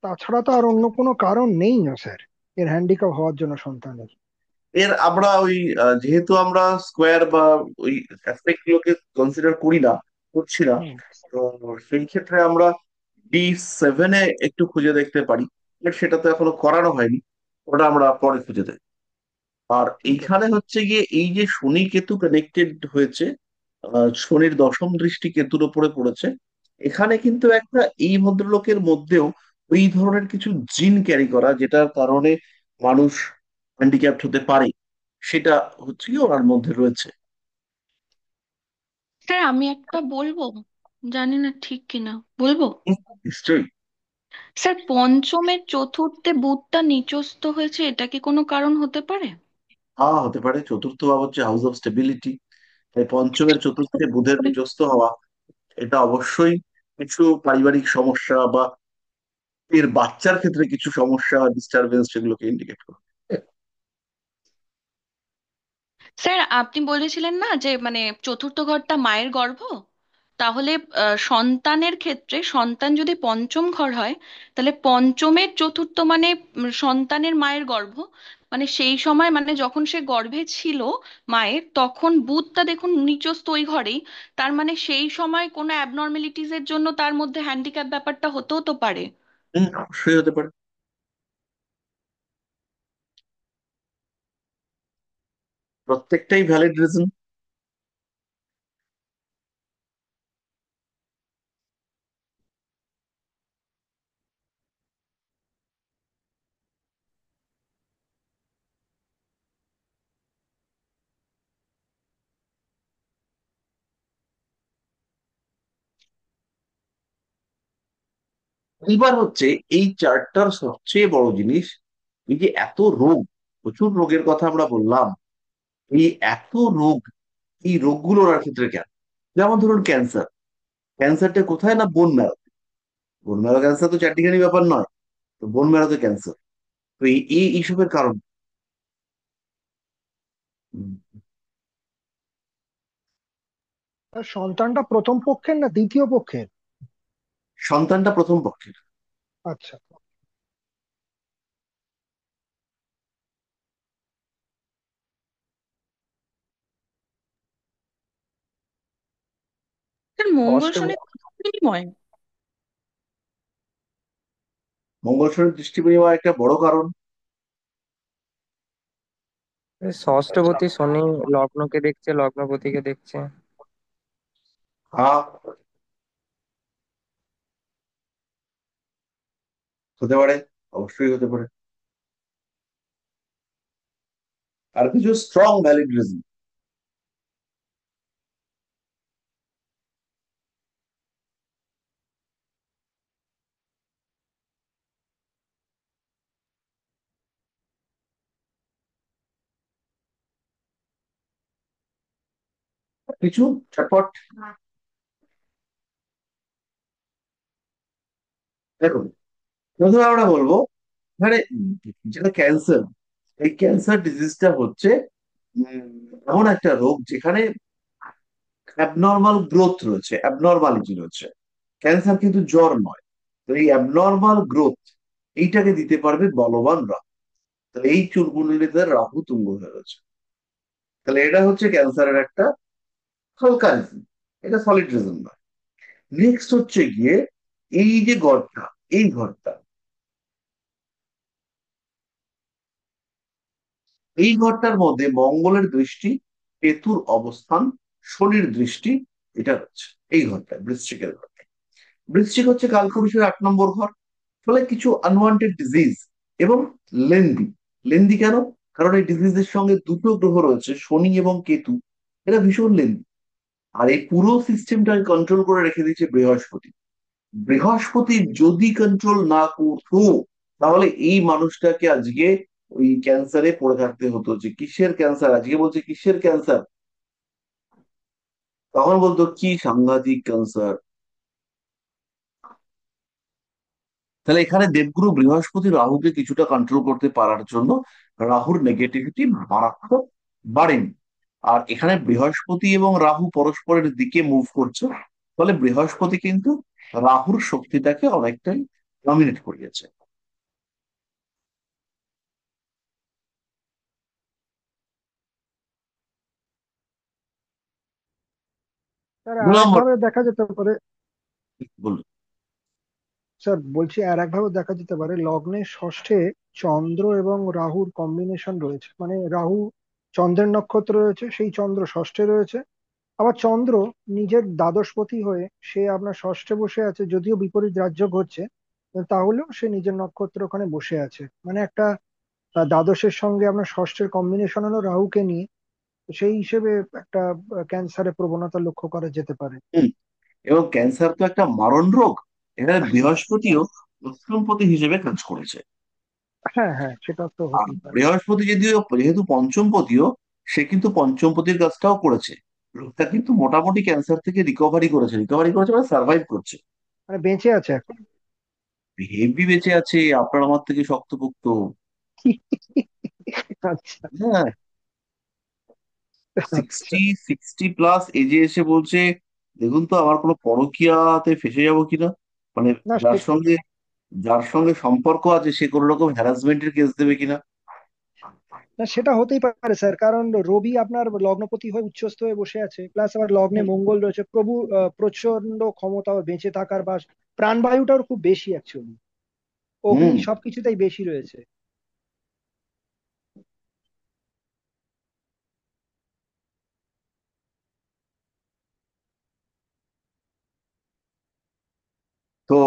তাছাড়া তো আর অন্য কোনো কারণ নেই না স্যার, এর হ্যান্ডিক্যাপ হওয়ার জন্য সন্তানের। এর আমরা ওই যেহেতু আমরা স্কোয়ার বা ওই অ্যাসপেক্ট গুলোকে কনসিডার করি না, করছি না, হুম। তো সেই ক্ষেত্রে আমরা D7-এ একটু খুঁজে দেখতে পারি, বাট সেটা তো এখনো করানো হয়নি, ওটা আমরা পরে খুঁজে দেখি। আর ঠিক আছে এইখানে স্যার। হচ্ছে গিয়ে এই যে শনি কেতু কানেক্টেড হয়েছে, শনির দশম দৃষ্টি কেতুর উপরে পড়েছে, এখানে কিন্তু একটা এই ভদ্রলোকের মধ্যেও ওই ধরনের কিছু জিন ক্যারি করা, যেটার কারণে মানুষ হ্যান্ডিক্যাপ্ট হতে পারে, সেটা হচ্ছে কি ওনার মধ্যে রয়েছে। স্যার আমি একটা বলবো, জানি না ঠিক কিনা, বলবো? নিশ্চয়ই। স্যার পঞ্চমের চতুর্থে বুধটা নিচস্থ হয়েছে, এটা কি কোনো কারণ হতে পারে? হ্যাঁ, হতে পারে। চতুর্থ ভাব হচ্ছে হাউস অফ স্টেবিলিটি, তাই পঞ্চমের চতুর্থে বুধের নিচস্থ হওয়া, এটা অবশ্যই কিছু পারিবারিক সমস্যা বা এর বাচ্চার ক্ষেত্রে কিছু সমস্যা, ডিস্টারবেন্স, সেগুলোকে ইন্ডিকেট করে। স্যার আপনি বলেছিলেন না যে মানে চতুর্থ ঘরটা মায়ের গর্ভ, তাহলে সন্তানের ক্ষেত্রে সন্তান যদি পঞ্চম ঘর হয়, তাহলে পঞ্চমের চতুর্থ মানে সন্তানের মায়ের গর্ভ, মানে সেই সময় মানে যখন সে গর্ভে ছিল মায়ের, তখন বুধটা দেখুন নিচস্থ ওই ঘরেই। তার মানে সেই সময় কোনো অ্যাবনর্মালিটিস এর জন্য তার মধ্যে হ্যান্ডিক্যাপ ব্যাপারটা হতেও তো পারে। অবশ্যই হতে পারে। প্রত্যেকটাই ভ্যালিড রিজন। এইবার হচ্ছে এই চার্টটার সবচেয়ে বড় জিনিস, এই যে এত রোগ, প্রচুর রোগের কথা আমরা বললাম, এই এত রোগ, এই রোগগুলোর ক্ষেত্রে কেন? যেমন ধরুন ক্যান্সার, ক্যান্সারটা কোথায় না bone marrow. Bone marrow cancer তো চারটিখানি ব্যাপার নয়, তো বোন ম্যারোতে ক্যান্সার। তো এইসবের কারণ। হুম, আর সন্তানটা প্রথম পক্ষের না দ্বিতীয় পক্ষের? সন্তানটা প্রথম পক্ষের। আচ্ছা। তার মঙ্গল অষ্ট শনি বিনিময়। মঙ্গল শনির দৃষ্টি বিনিময় একটা বড় কারণ। ষষ্ঠপতি শনি লগ্নকে দেখছে, লগ্নপতিকে দেখছে। হ্যাঁ, হতে পারে, অবশ্যই হতে পারে। আর কিছু স্ট্রং ভ্যালিড রিজন। কিছু চটপট দেখুন, প্রথমে আমরা বলবো মানে যেটা ক্যান্সার, এই ক্যান্সার ডিজিজটা হচ্ছে এমন একটা রোগ যেখানে অ্যাবনর্মাল গ্রোথ রয়েছে, অ্যাবনর্মালিটি রয়েছে। ক্যান্সার কিন্তু জ্বর নয়। তো এই অ্যাবনর্মাল গ্রোথ, এইটাকে দিতে পারবে বলবান রাহু। তাহলে এই চুলকুনিতে রাহু তুঙ্গ হয়ে রয়েছে। তাহলে এটা হচ্ছে ক্যান্সারের একটা হালকা রিজন, এটা সলিড রিজন নয়। নেক্সট হচ্ছে গিয়ে এই যে ঘরটা, এই ঘরটা, এই ঘরটার মধ্যে মঙ্গলের দৃষ্টি, কেতুর অবস্থান, শনির দৃষ্টি, এটা হচ্ছে এই ঘরটা, বৃশ্চিকের ঘর। বৃশ্চিক হচ্ছে কালপুরুষের 8 নম্বর ঘর। ফলে কিছু আনওয়ান্টেড ডিজিজ এবং লেন্দি। লেন্দি কেন? কারণ এই ডিজিজের সঙ্গে দুটো গ্রহ রয়েছে, শনি এবং কেতু। এরা ভীষণ লেন্দি। আর এই পুরো সিস্টেমটাকে কন্ট্রোল করে রেখে দিয়েছে বৃহস্পতি। বৃহস্পতি যদি কন্ট্রোল না করতো, তাহলে এই মানুষটাকে আজকে ওই ক্যান্সারে পড়ে থাকতে হতো। যে কিসের ক্যান্সার, আজকে বলছে কিসের ক্যান্সার, তখন বলতো কি সাংঘাতিক ক্যান্সার। তাহলে এখানে দেবগুরু বৃহস্পতি রাহুকে কিছুটা কন্ট্রোল করতে পারার জন্য রাহুর নেগেটিভিটি মারাত্মক বাড়েনি। আর এখানে বৃহস্পতি এবং রাহু পরস্পরের দিকে মুভ করছে, ফলে বৃহস্পতি কিন্তু রাহুর শক্তিটাকে অনেকটাই ডমিনেট করিয়েছে। স্যার দু আর নম্বর একভাবে দেখা যেতে পারে। বলুন। স্যার বলছি আর একভাবে দেখা যেতে পারে, লগ্নের ষষ্ঠে চন্দ্র এবং রাহুর কম্বিনেশন রয়েছে, মানে রাহু চন্দ্রের নক্ষত্র রয়েছে, সেই চন্দ্র ষষ্ঠে রয়েছে। আবার চন্দ্র নিজের দ্বাদশপতি হয়ে সে আপনার ষষ্ঠে বসে আছে, যদিও বিপরীত রাজ্য ঘটছে, তাহলেও সে নিজের নক্ষত্র ওখানে বসে আছে। মানে একটা দ্বাদশের সঙ্গে আপনার ষষ্ঠের কম্বিনেশন হলো রাহুকে নিয়ে। তো সেই হিসেবে একটা ক্যান্সারের প্রবণতা লক্ষ্য করা যেতে পারে। হুম, এবং ক্যান্সার তো একটা মারণ রোগ। এখানে বৃহস্পতিও অষ্টমপতি হিসেবে কাজ করেছে। হ্যাঁ হ্যাঁ, সেটা তো আর হতেই পারে। বৃহস্পতি যদিও যেহেতু পঞ্চমপতিও, সে কিন্তু পঞ্চমপতির কাজটাও করেছে। লোকটা কিন্তু মোটামুটি ক্যান্সার থেকে রিকভারি করেছে, রিকভারি করেছে মানে সার্ভাইভ করছে। মানে বেঁচে আছে এখন। হেভি বেঁচে আছে, আপনার আমার থেকে শক্তপোক্ত। আচ্ছা হ্যাঁ, আচ্ছা। 60 60 প্লাস এজে এসে বলছে দেখুন তো আমার কোনো পরকীয়াতে ফেসে যাবো কিনা। মানে না যার সঙ্গে যার সঙ্গে সম্পর্ক আছে সে কোনো রকম হ্যারাসমেন্টের কেস দেবে কিনা। না, সেটা হতেই পারে স্যার, কারণ রবি আপনার লগ্নপতি হয়ে উচ্চস্থ হয়ে বসে আছে, প্লাস আবার লগ্নে মঙ্গল রয়েছে, প্রভু প্রচন্ড ক্ষমতা ওর বেঁচে থাকার বা প্রাণবায়ুটাও খুব বেশি অ্যাকচুয়ালি, অগ্নি হুম। সবকিছুতেই বেশি রয়েছে। তো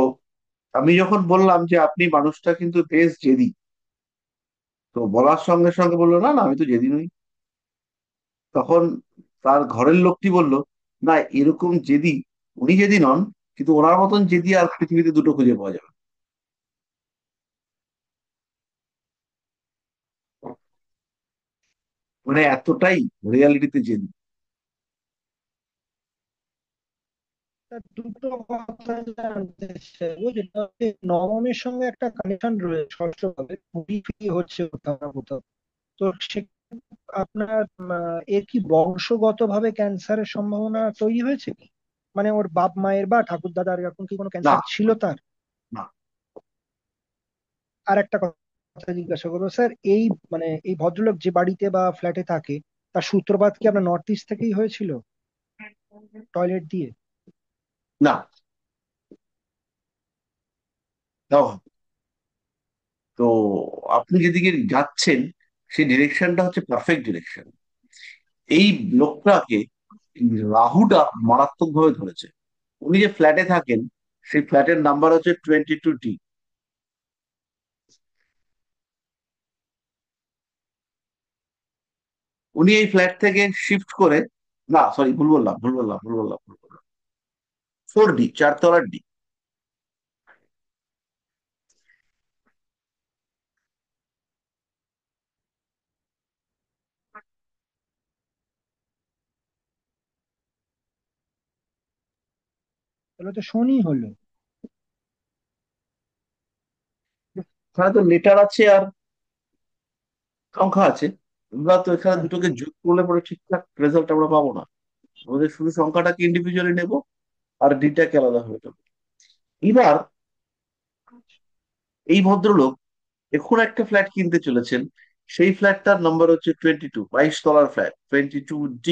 আমি যখন বললাম যে আপনি মানুষটা কিন্তু বেশ জেদি, তো বলার সঙ্গে সঙ্গে বললো, না না আমি তো জেদি নই। তখন তার ঘরের লোকটি বলল, না এরকম জেদি উনি জেদি নন, কিন্তু ওনার মতন জেদি আর পৃথিবীতে দুটো খুঁজে পাওয়া যাবে না। মানে এতটাই রিয়ালিটিতে জেদি। তা দুটো কথা জানতে চাইবো, যেটা হচ্ছে নবমের সঙ্গে একটা কানেকশন রয়েছে ষষ্ঠ ভাবে, ঘুরি ফিরি হচ্ছে কোথাও না কোথাও। তো সে আপনার এর কি বংশগত ভাবে ক্যান্সারের সম্ভাবনা তৈরি হয়েছে কি? মানে ওর বাপ মায়ের বা ঠাকুর দাদার এরকম কি কোনো না ক্যান্সার ছিল তার? না। আর একটা কথা জিজ্ঞাসা করবো স্যার, এই মানে এই ভদ্রলোক যে বাড়িতে বা ফ্ল্যাটে থাকে, তার সূত্রপাত কি আপনার নর্থ ইস্ট থেকেই হয়েছিল, টয়লেট দিয়ে? না, তাও হবে। তো আপনি যেদিকে যাচ্ছেন সেই ডিরেকশনটা হচ্ছে পারফেক্ট ডিরেকশন। এই লোকটাকে এই রাহুটা মারাত্মক ভাবে ধরেছে। উনি যে ফ্ল্যাটে থাকেন সেই ফ্ল্যাটের নাম্বার হচ্ছে 22D। উনি এই ফ্ল্যাট থেকে শিফট করে, না সরি ভুল বললাম 4D, 4 তলার ডি। তাহলে তো শনি হলো। এখানে তো লেটার আছে আর সংখ্যা আছে। আমরা তো এখানে হ্যাঁ। দুটোকে যোগ করলে পরে ঠিকঠাক রেজাল্ট আমরা পাবো না। আমাদের শুধু সংখ্যাটাকে ইন্ডিভিজুয়ালি নেব আর ডিটাকে আলাদা হয়ে যাবে। এবার এই ভদ্রলোক এখন একটা ফ্ল্যাট কিনতে চলেছেন। সেই ফ্ল্যাটটার নাম্বার হচ্ছে 22, 22 তলার ফ্ল্যাট, 22D।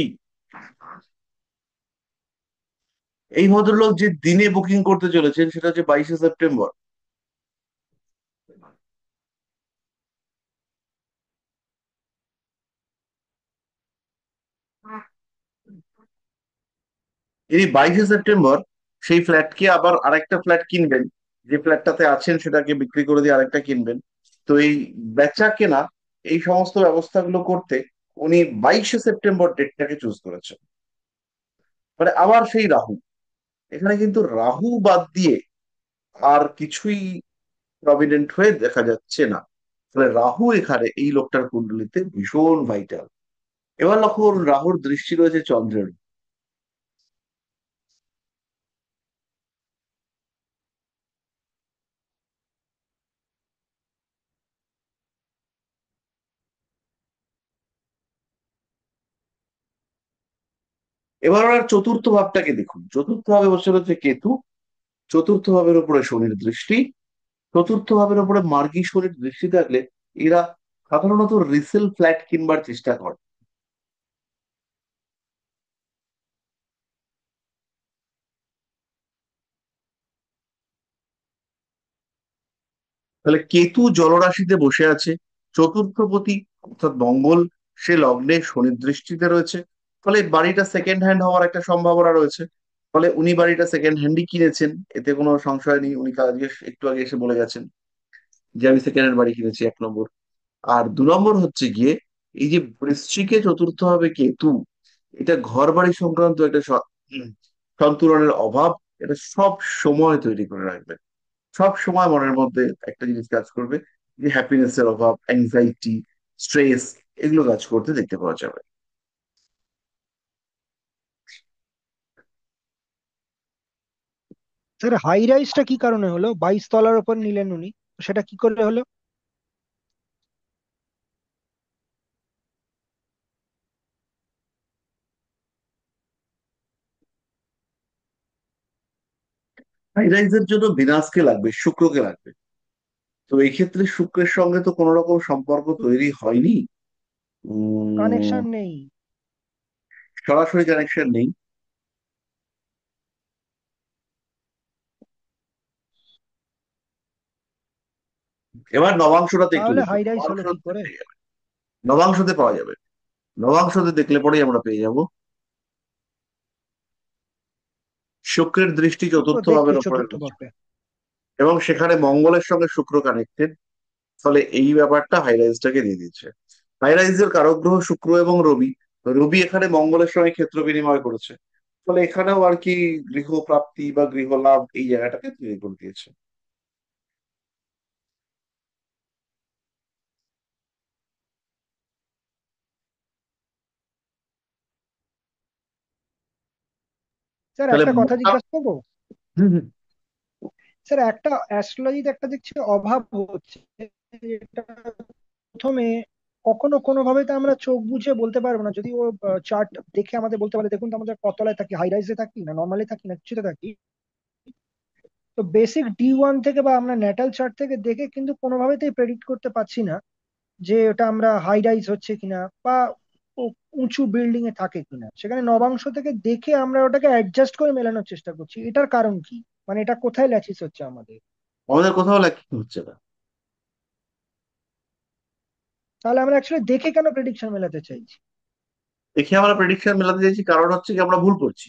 এই ভদ্রলোক যে দিনে বুকিং করতে চলেছেন সেটা হচ্ছে 22শে সেপ্টেম্বর। ইনি 22শে সেপ্টেম্বর সেই ফ্ল্যাটকে আবার আরেকটা ফ্ল্যাট কিনবেন। যে ফ্ল্যাটটাতে আছেন সেটাকে বিক্রি করে দিয়ে আরেকটা কিনবেন। তো এই বেচা কেনা, এই সমস্ত ব্যবস্থাগুলো করতে উনি 22শে সেপ্টেম্বর ডেটটাকে চুজ করেছেন। মানে আবার সেই রাহু, এখানে কিন্তু রাহু বাদ দিয়ে আর কিছুই প্রমিনেন্ট হয়ে দেখা যাচ্ছে না। তাহলে রাহু এখানে এই লোকটার কুণ্ডলিতে ভীষণ ভাইটাল। এবার লক্ষ্য করুন, রাহুর দৃষ্টি রয়েছে চন্দ্রের। এবার ওনার চতুর্থ ভাবটাকে দেখুন, চতুর্থ ভাবে বসে রয়েছে কেতু, চতুর্থ ভাবের উপরে শনির দৃষ্টি। চতুর্থ ভাবের উপরে মার্গী শনির দৃষ্টি থাকলে এরা সাধারণত রিসেল ফ্ল্যাট কিনবার চেষ্টা করে। তাহলে কেতু জলরাশিতে বসে আছে, চতুর্থপতি অর্থাৎ মঙ্গল সে লগ্নে শনির দৃষ্টিতে রয়েছে। ফলে বাড়িটা সেকেন্ড হ্যান্ড হওয়ার একটা সম্ভাবনা রয়েছে। ফলে উনি বাড়িটা সেকেন্ড হ্যান্ডই কিনেছেন, এতে কোনো সংশয় নেই। উনি আজকে একটু আগে এসে বলে গেছেন যে আমি সেকেন্ড হ্যান্ড বাড়ি কিনেছি, 1 নম্বর। আর 2 নম্বর হচ্ছে গিয়ে এই যে বৃশ্চিকে চতুর্থ হবে কেতু, এটা ঘর বাড়ি সংক্রান্ত একটা সন্তুলনের অভাব। এটা সব সময় তৈরি করে রাখবে। সব সময় মনের মধ্যে একটা জিনিস কাজ করবে, যে হ্যাপিনেস এর অভাব, অ্যাংজাইটি, স্ট্রেস, এগুলো কাজ করতে দেখতে পাওয়া যাবে। স্যার, হাই রাইজটা কি কারণে হলো? 22 তলার উপর নিলেন উনি, তো সেটা কি করে হলো? হাই রাইজের জন্য বিনাশকে লাগবে, শুক্রকে লাগবে। তো এই ক্ষেত্রে শুক্রের সঙ্গে তো কোনো রকম সম্পর্ক তৈরি হয়নি। উম কানেকশন নেই। সরাসরি কানেকশন নেই। এবার নবাংশটাতে একটু তাহলে দেখুন, হাই রাইস হলো কি নবাংশতে করে? পেয়ে যাবে, নবাংশতে পাওয়া যাবে। নবাংশতে দেখলে পরেই আমরা পেয়ে যাব শুক্রের দৃষ্টি শুক্র চতুর্থ দেখছি ভাবের উপরে চতুর্থ রয়েছে ভাবে। এবং সেখানে মঙ্গলের সঙ্গে শুক্র কানেক্টেড। ফলে এই ব্যাপারটা হাইরাইজটাকে দিয়ে দিচ্ছে। হাইরাইজের কারক গ্রহ শুক্র এবং রবি। রবি এখানে মঙ্গলের সঙ্গে ক্ষেত্র বিনিময় করেছে, ফলে এখানেও আর কি গৃহ প্রাপ্তি বা গৃহ লাভ এই জায়গাটাকে তৈরি করে দিয়েছে। স্যার তাহলে একটা কথা জিজ্ঞাসা করবো? হুম, হুম। স্যার একটা অ্যাস্ট্রোলজিতে একটা দেখছি অভাব হচ্ছে, যেটা প্রথমে কখনো কোনো ভাবে তো আমরা চোখ বুঝে বলতে পারবো না, যদি ও চার্ট দেখে আমাদের বলতে পারে দেখুন তো আমাদের কতলায় থাকি, হাই রাইজে থাকি না নর্মালি থাকি না কিছুতে থাকি। তো বেসিক D1 থেকে বা আমরা ন্যাটাল চার্ট থেকে দেখে কিন্তু কোনোভাবেতেই প্রেডিক্ট করতে পারছি না যে ওটা আমরা হাই রাইজ হচ্ছে কিনা বা উঁচু বিল্ডিং এ থাকে কিনা। সেখানে নবাংশ থেকে দেখে আমরা ওটাকে অ্যাডজাস্ট করে মেলানোর চেষ্টা করছি, এটার কারণ কি? মানে এটা কোথায় ল্যাচিস হচ্ছে আমাদের? আমাদের কোথাও ল্যাকিং হচ্ছে না। তাহলে আমরা অ্যাকচুয়ালি দেখে কেন প্রেডিকশন মেলাতে চাইছি? দেখে আমরা প্রেডিকশন মেলাতে চাইছি, কারণ হচ্ছে কি আমরা ভুল করছি।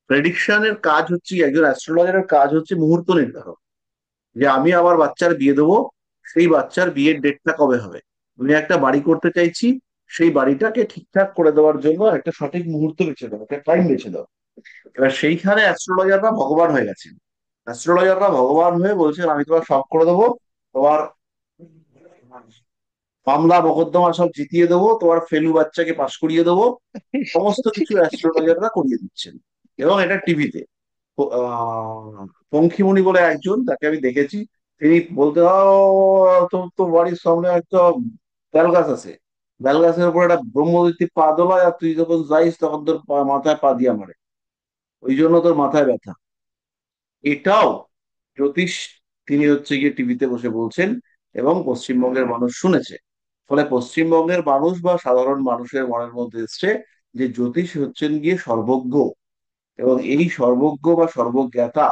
প্রেডিকশনের কাজ হচ্ছে, একজন অ্যাস্ট্রোলজারের কাজ হচ্ছে মুহূর্ত নির্ধারণ, যে আমি আমার বাচ্চার বিয়ে দেবো, সেই বাচ্চার বিয়ের ডেটটা কবে হবে। আমি একটা বাড়ি করতে চাইছি, সেই বাড়িটাকে ঠিকঠাক করে দেওয়ার জন্য একটা সঠিক মুহূর্ত বেছে দাও, একটা টাইম বেছে দাও। এবার সেইখানে অ্যাস্ট্রোলজাররা ভগবান হয়ে গেছেন। অ্যাস্ট্রোলজাররা ভগবান হয়ে বলছেন আমি তোমার সব করে দেবো, তোমার মামলা মোকদ্দমা সব জিতিয়ে দেবো, তোমার ফেলু বাচ্চাকে পাশ করিয়ে দেবো। সমস্ত সত্যি কিছু কি? অ্যাস্ট্রোলজাররা করিয়ে দিচ্ছেন, এবং এটা টিভিতে। পঙ্খিমণি বলে একজন, তাকে আমি দেখেছি, তিনি বলতে তো তো বাড়ির সামনে একটা বেল গাছ আছে, বেল গাছের উপর একটা ব্রহ্মদৈত্যী পা দোলায়, আর তুই যখন যাইস তখন তোর মাথায় পা দিয়া মারে, ওই জন্য তোর মাথায় ব্যথা। এটাও জ্যোতিষ, তিনি হচ্ছে গিয়ে টিভিতে বসে বলছেন, এবং পশ্চিমবঙ্গের মানুষ শুনেছে। ফলে পশ্চিমবঙ্গের মানুষ বা সাধারণ মানুষের মনের মধ্যে এসছে যে জ্যোতিষ হচ্ছেন গিয়ে সর্বজ্ঞ, এবং এই সর্বজ্ঞ বা সর্বজ্ঞাতা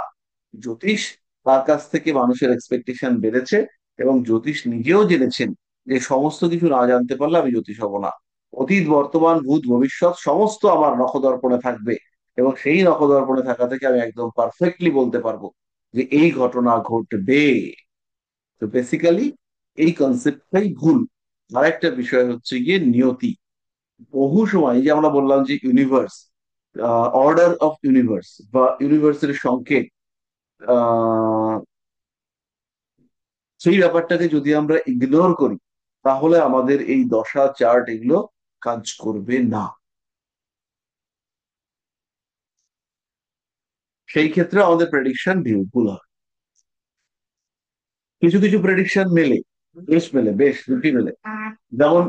জ্যোতিষ, তার কাছ থেকে মানুষের এক্সপেকটেশন বেড়েছে। এবং জ্যোতিষ নিজেও জেনেছেন যে সমস্ত কিছু না জানতে পারলে আমি জ্যোতিষ হব না। অতীত বর্তমান ভূত ভবিষ্যৎ সমস্ত আমার নখদর্পণে থাকবে, এবং সেই নখদর্পণে থাকা থেকে আমি একদম পারফেক্টলি বলতে পারবো যে এই ঘটনা ঘটবে। তো বেসিক্যালি এই কনসেপ্টটাই ভুল। আরেকটা বিষয় হচ্ছে গিয়ে নিয়তি। বহু সময় এই যে আমরা বললাম যে ইউনিভার্স, অর্ডার অফ ইউনিভার্স বা ইউনিভার্সের সংকেত, আহ, সেই ব্যাপারটাকে যদি আমরা ইগনোর করি, তাহলে আমাদের এই দশা চার্ট এগুলো কাজ করবে না। সেই ক্ষেত্রে আমাদের প্রেডিকশন ভুল হয়। কিছু কিছু প্রেডিকশন মেলে, বেশ মেলে, বেশ দুটি মেলে। যেমন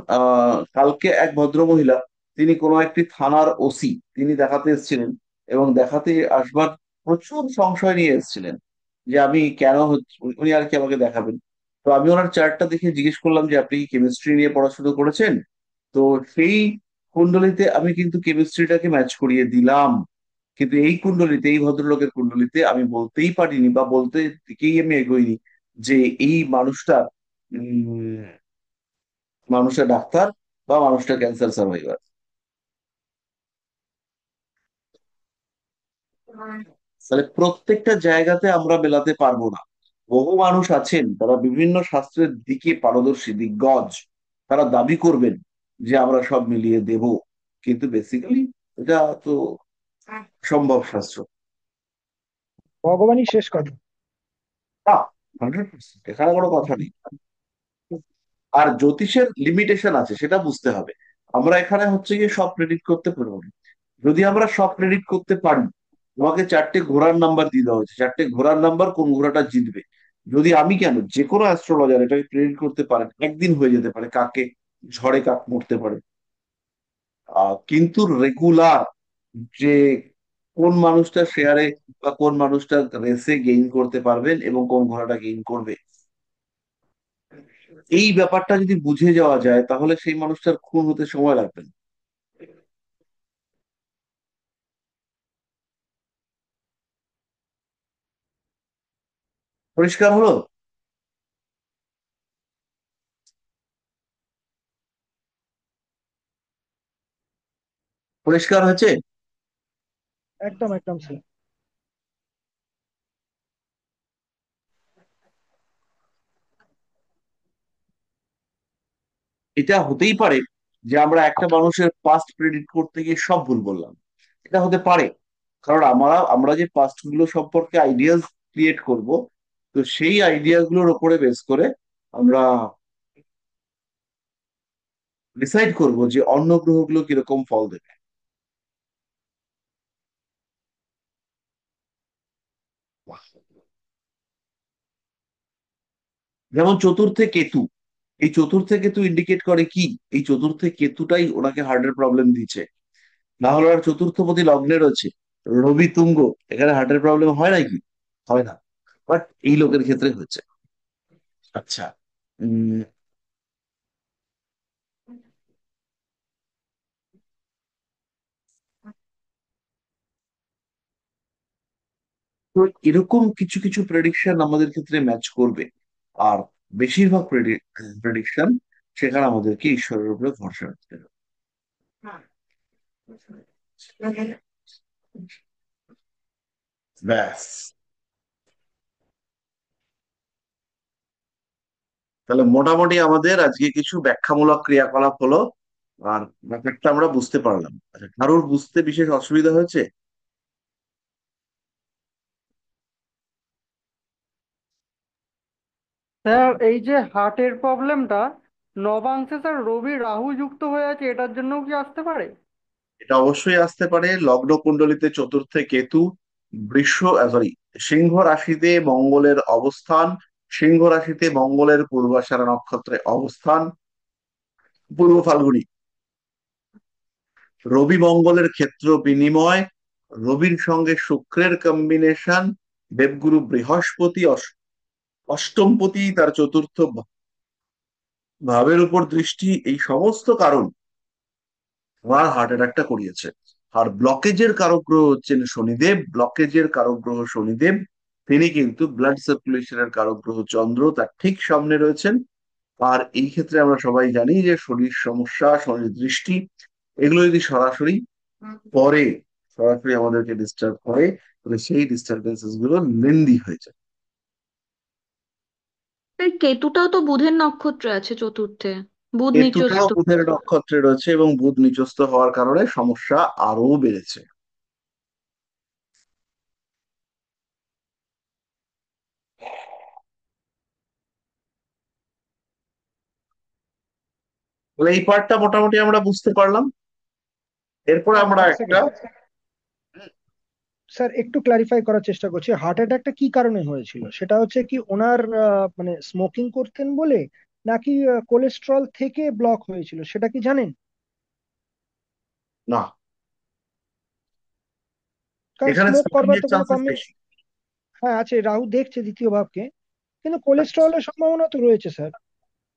কালকে এক ভদ্রমহিলা, তিনি কোনো একটি থানার ওসি, তিনি দেখাতে এসেছিলেন, এবং দেখাতে আসবার প্রচুর সংশয় নিয়ে এসেছিলেন যে আমি কেন হচ্ছে, উনি আর কি আমাকে দেখাবেন। তো আমি ওনার চার্টটা দেখে জিজ্ঞেস করলাম যে আপনি কি কেমিস্ট্রি নিয়ে পড়াশোনা করেছেন। তো সেই কুণ্ডলিতে আমি কিন্তু কেমিস্ট্রিটাকে ম্যাচ করিয়ে দিলাম, কিন্তু এই কুণ্ডলিতে, এই ভদ্রলোকের কুণ্ডলিতে আমি বলতেই পারিনি বা বলতে দিকেই আমি এগোইনি যে এই মানুষটা উম মানুষটা ডাক্তার বা মানুষটা ক্যান্সার সার্ভাইভার। তাহলে প্রত্যেকটা জায়গাতে আমরা মেলাতে পারবো না। বহু মানুষ আছেন তারা বিভিন্ন শাস্ত্রের দিকে পারদর্শী, দিগ্গজ, তারা দাবি করবেন যে আমরা সব মিলিয়ে দেব, কিন্তু বেসিক্যালি এটা তো সম্ভব শাস্ত্র ভগবানই শেষ কথা। না। 100% এখানে কোনো কথা নেই। আর জ্যোতিষের লিমিটেশন আছে, সেটা বুঝতে হবে। আমরা এখানে হচ্ছে গিয়ে সব প্রেডিক্ট করতে পারবো না। যদি আমরা সব প্রেডিক্ট করতে পারি, তোমাকে চারটে ঘোড়ার নাম্বার দিয়ে দেওয়া হয়েছে, চারটে ঘোড়ার নাম্বার, কোন ঘোড়াটা জিতবে। যদি আমি কেন, যে কোনো অ্যাস্ট্রোলজার এটাকে প্রেডিক্ট করতে পারেন, একদিন হয়ে যেতে পারে কাকে ঝড়ে কাক মরতে পারে। কিন্তু রেগুলার যে কোন মানুষটা শেয়ারে বা কোন মানুষটা রেসে গেইন করতে পারবেন এবং কোন ঘোড়াটা গেইন করবে, এই ব্যাপারটা যদি বুঝে যাওয়া যায় তাহলে সেই মানুষটার খুন হতে সময় লাগবে না। পরিষ্কার হলো? পরিষ্কার হয়েছে? একদম একদম স্যার। এটা হতেই পারে যে আমরা একটা মানুষের পাস্ট প্রেডিক্ট করতে গিয়ে সব ভুল বললাম। এটা হতে পারে, কারণ আমরা আমরা যে পাস্ট গুলো সম্পর্কে আইডিয়াস ক্রিয়েট করব, তো সেই আইডিয়া গুলোর উপরে বেস করে আমরা ডিসাইড করব যে অন্য গ্রহগুলো কিরকম ফল দেবে। যেমন চতুর্থে কেতু, এই চতুর্থে কেতু ইন্ডিকেট করে কি? এই চতুর্থে কেতুটাই ওনাকে হার্টের প্রবলেম দিচ্ছে। না হলে আর চতুর্থপতি লগ্নে রয়েছে রবি তুঙ্গ, এখানে হার্টের প্রবলেম হয় নাকি? হয় না। বাট এই লোকের ক্ষেত্রে হচ্ছে। আচ্ছা, উম তো এরকম কিছু কিছু প্রেডিকশন আমাদের ক্ষেত্রে ম্যাচ করবে। আর বেশিরভাগ প্রেডিকশন সেখানে আমাদেরকে ঈশ্বরের উপরে ভরসা রাখতে হবে। ব্যাস, তাহলে মোটামুটি আমাদের আজকে কিছু ব্যাখ্যামূলক ক্রিয়াকলাপ হলো, আর ব্যাপারটা আমরা বুঝতে পারলাম। আচ্ছা, কারোর বুঝতে বিশেষ অসুবিধা হয়েছে? স্যার এই যে হার্টের প্রবলেমটা, নবাংশে স্যার রবি রাহু যুক্ত হয়ে আছে, এটার জন্যও কি আসতে পারে? এটা অবশ্যই আসতে পারে। লগ্ন কুণ্ডলিতে চতুর্থে কেতু, বৃষ সরি, সিংহ রাশিতে মঙ্গলের অবস্থান, সিংহ রাশিতে মঙ্গলের পূর্বাষাঢ়া নক্ষত্রে অবস্থান, পূর্ব ফাল্গুনী, রবি মঙ্গলের ক্ষেত্র বিনিময়, রবির সঙ্গে শুক্রের কম্বিনেশন, দেবগুরু বৃহস্পতি অষ্টমপতি তার চতুর্থ ভাবের উপর দৃষ্টি, এই সমস্ত কারণ ওনার হার্ট অ্যাটাকটা করিয়েছে। আর ব্লকেজের কারক গ্রহ হচ্ছেন শনিদেব, ব্লকেজের কারক গ্রহ শনিদেব। তিনি কিন্তু ব্লাড সার্কুলেশনের কারক গ্রহ চন্দ্র তার ঠিক সামনে রয়েছেন। আর এই ক্ষেত্রে আমরা সবাই জানি যে শরীর সমস্যা, শরীর দৃষ্টি, এগুলো যদি সরাসরি পরে সরাসরি আমাদেরকে ডিস্টার্ব করে, তাহলে সেই ডিস্টারবেন্সেস গুলো লেন্দি হয়ে যায়। এই কেতুটাও তো বুধের নক্ষত্রে আছে চতুর্থে, বুধ কেতুটাও নিচস্থ। বুধের নক্ষত্রে রয়েছে এবং বুধ নিচস্থ হওয়ার কারণে সমস্যা আরো বেড়েছে। তাহলে এই পার্টটা মোটামুটি আমরা বুঝতে পারলাম। এরপর স্যার আমরা এক একটা সেকেন্ড স্যার, একটু ক্লারিফাই করার চেষ্টা করছি, হার্ট অ্যাটাকটা কি কারণে হয়েছিল? সেটা হচ্ছে কি ওনার মানে স্মোকিং করতেন বলে, নাকি কোলেস্টেরল থেকে ব্লক হয়েছিল, সেটা কি জানেন? না, কারণ এখানে স্মোক স্মোকিং করবার এর তো কোনো চান্সেস কমে। বেশি। হ্যাঁ আছে, রাহু দেখছে দ্বিতীয় ভাবকে, কিন্তু কোলেস্টেরলের সম্ভাবনা তো রয়েছে স্যার।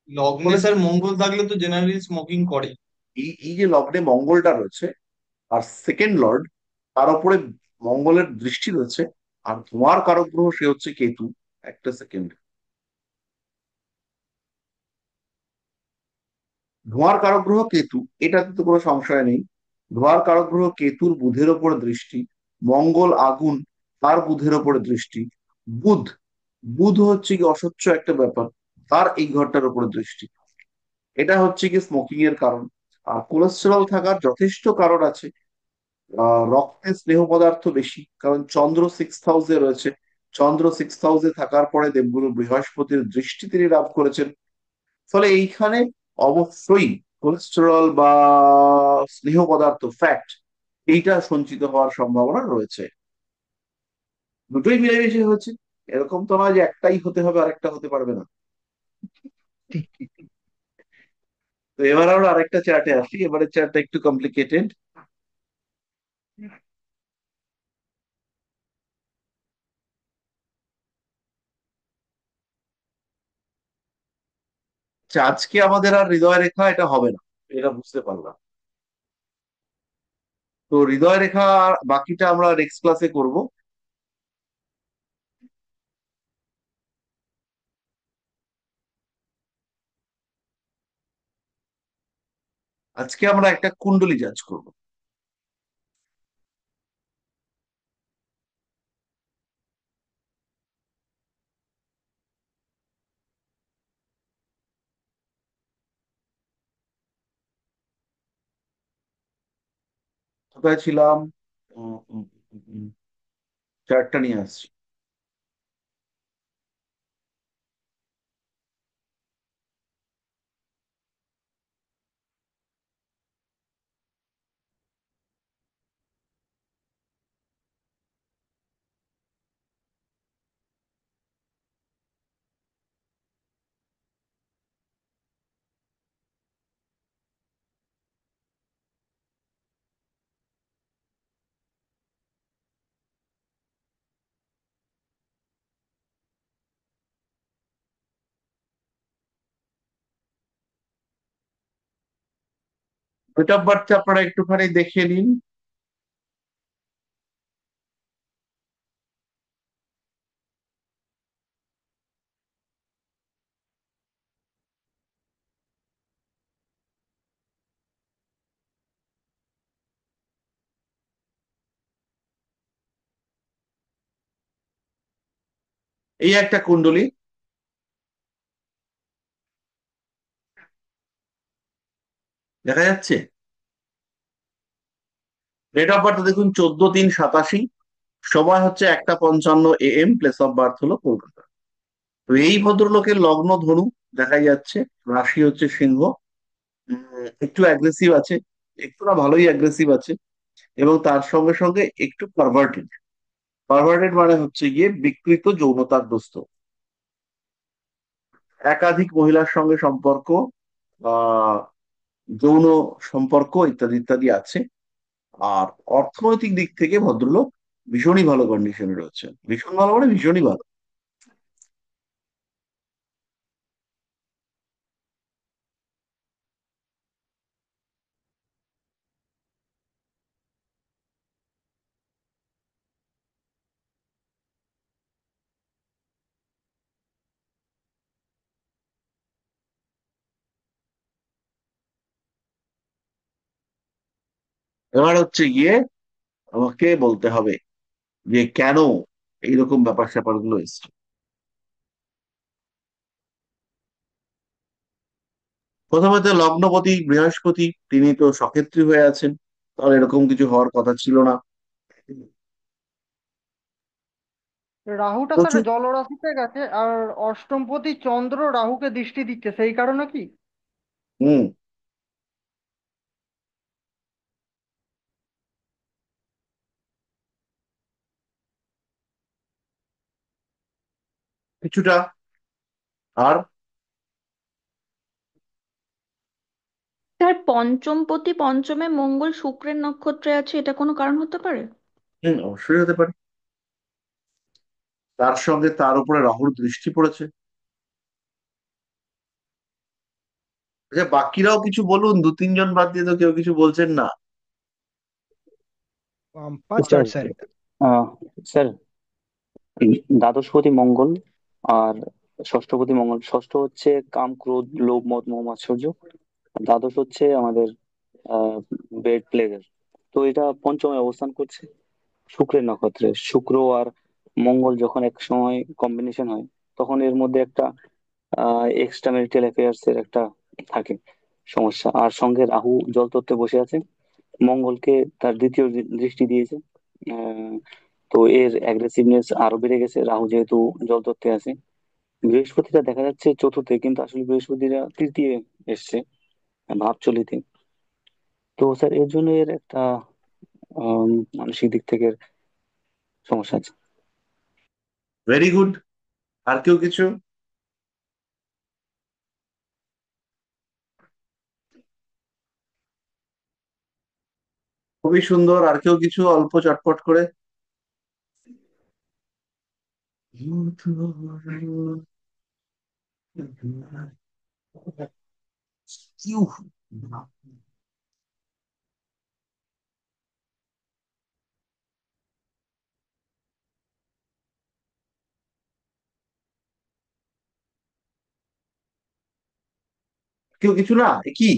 লগ্নে বলে স্যার মঙ্গল থাকলে তো জেনারেলি স্মোকিং করে। এই যে লগ্নে মঙ্গলটা রয়েছে আর সেকেন্ড লর্ড, তার উপরে মঙ্গলের দৃষ্টি রয়েছে, আর ধোঁয়ার কারক গ্রহ সে হচ্ছে কেতু। একটা সেকেন্ড, ধোঁয়ার কারক গ্রহ কেতু, এটাতে তো কোনো সংশয় নেই। ধোঁয়ার কারক গ্রহ কেতুর বুধের ওপরে দৃষ্টি, মঙ্গল আগুন, তার বুধের ওপরে দৃষ্টি, বুধ, বুধ হচ্ছে কি অস্বচ্ছ একটা ব্যাপার, তার এই ঘরটার উপরে দৃষ্টি। এটা হচ্ছে কি স্মোকিং এর কারণ। আর কোলেস্টেরল থাকার যথেষ্ট কারণ আছে। রক্তে স্নেহ পদার্থ বেশি, কারণ চন্দ্র সিক্স হাউসে রয়েছে। চন্দ্র সিক্স হাউসে থাকার পরে দেবগুরু বৃহস্পতির দৃষ্টি তিনি লাভ করেছেন। ফলে এইখানে অবশ্যই কোলেস্টেরল বা স্নেহ পদার্থ, ফ্যাট, এইটা সঞ্চিত হওয়ার সম্ভাবনা রয়েছে। দুটোই মিলেমিশে হচ্ছে। এরকম তো নয় যে একটাই হতে হবে আর একটা হতে পারবে না। ঠিক ঠিক। তো এবার আমরা আরেকটা চার্টে আসি, এবারে চার্টটা একটু কমপ্লিকেটেড। আচ্ছা, আজকে আমাদের আর হৃদয় রেখা এটা হবে না, এটা বুঝতে পারলাম। তো হৃদয় রেখা বাকিটা আমরা নেক্সট ক্লাসে করব। আজকে আমরা একটা কুণ্ডলী জাজ করব। কোথায় ছিলাম? উম, উম, উম, চারটা নিয়ে আসছি। ডেট অফ বার্থটা আপনারা একটুখানি দেখে নিন। এই একটা কুণ্ডলী দেখা যাচ্ছে। ডেট অফ বার্থ দেখুন 14/3/87। সময় হচ্ছে 1:55 AM, প্লেস অফ বার্থ হলো কলকাতা। তো এই ভদ্রলোকের লগ্ন ধনু দেখা যাচ্ছে, রাশি হচ্ছে সিংহ। একটু অ্যাগ্রেসিভ আছে, একটু না ভালোই অ্যাগ্রেসিভ আছে, এবং তার সঙ্গে সঙ্গে একটু পারভার্টেড। পারভার্টেড মানে হচ্ছে গিয়ে বিকৃত যৌনতাগ্রস্ত, একাধিক মহিলার সঙ্গে সম্পর্ক, আহ যৌন সম্পর্ক ইত্যাদি ইত্যাদি আছে। আর অর্থনৈতিক দিক থেকে ভদ্রলোক ভীষণই ভালো কন্ডিশনে রয়েছে, ভীষণ ভালো মানে ভীষণই ভালো। এবার হচ্ছে গিয়ে আমাকে বলতে হবে যে কেন এইরকম ব্যাপার স্যাপার গুলো এসছে। প্রথমত লগ্নপতি বৃহস্পতি, তিনি তো সক্ষেত্রী হয়ে আছেন, তাহলে এরকম কিছু হওয়ার কথা ছিল না। রাহুটা স্যার প্রচুর জলরাশিতে গেছে, আর অষ্টমপতি চন্দ্র রাহুকে দৃষ্টি দিচ্ছে, সেই কারণে কি? হুম কিছুটা। আর স্যার পঞ্চমপতি পঞ্চমে মঙ্গল শুক্রের নক্ষত্রে আছে, এটা কোনো কারণ হতে পারে? অবশ্যই হতে পারে। তার সঙ্গে তার উপরে রাহুর দৃষ্টি পড়েছে। আচ্ছা, বাকিরাও কিছু বলুন, দু তিনজন বাদ দিয়ে তো কেউ কিছু বলছেন না। পাঁচ স্যার স্টার্ট স্যার। আহ, স্যার দ্বাদশপতি মঙ্গল আর ষষ্ঠপতি মঙ্গল। ষষ্ঠ হচ্ছে কাম, ক্রোধ, লোভ, মদ, মোহ, মাৎসর্য। আর দ্বাদশ হচ্ছে আমাদের বেড প্লেজার। তো এটা পঞ্চমে অবস্থান করছে শুক্রের নক্ষত্রে। শুক্র আর মঙ্গল যখন এক সময় কম্বিনেশন হয়, তখন এর মধ্যে একটা এক্সট্রা ম্যারিটাল অ্যাফেয়ার্স এর একটা থাকে সমস্যা। আর সঙ্গে রাহু জল তত্ত্বে বসে আছে, মঙ্গলকে তার দ্বিতীয় দৃষ্টি দিয়েছে। আহ, তো এর অ্যাগ্রেসিভনেস আরো বেড়ে গেছে, রাহু যেহেতু জল তত্ত্বে আছে। বৃহস্পতিটা দেখা যাচ্ছে চতুর্থে, কিন্তু আসলে বৃহস্পতিটা তৃতীয় এসছে ভাবচলিতে। তো স্যার এর জন্য এর একটা মানসিক দিক থেকে সমস্যা আছে। Very good. আর কেউ কিছু? খুবই সুন্দর। আর কেউ কিছু অল্প চটপট করে? ইউ, কেউ কিছু না, এ কি,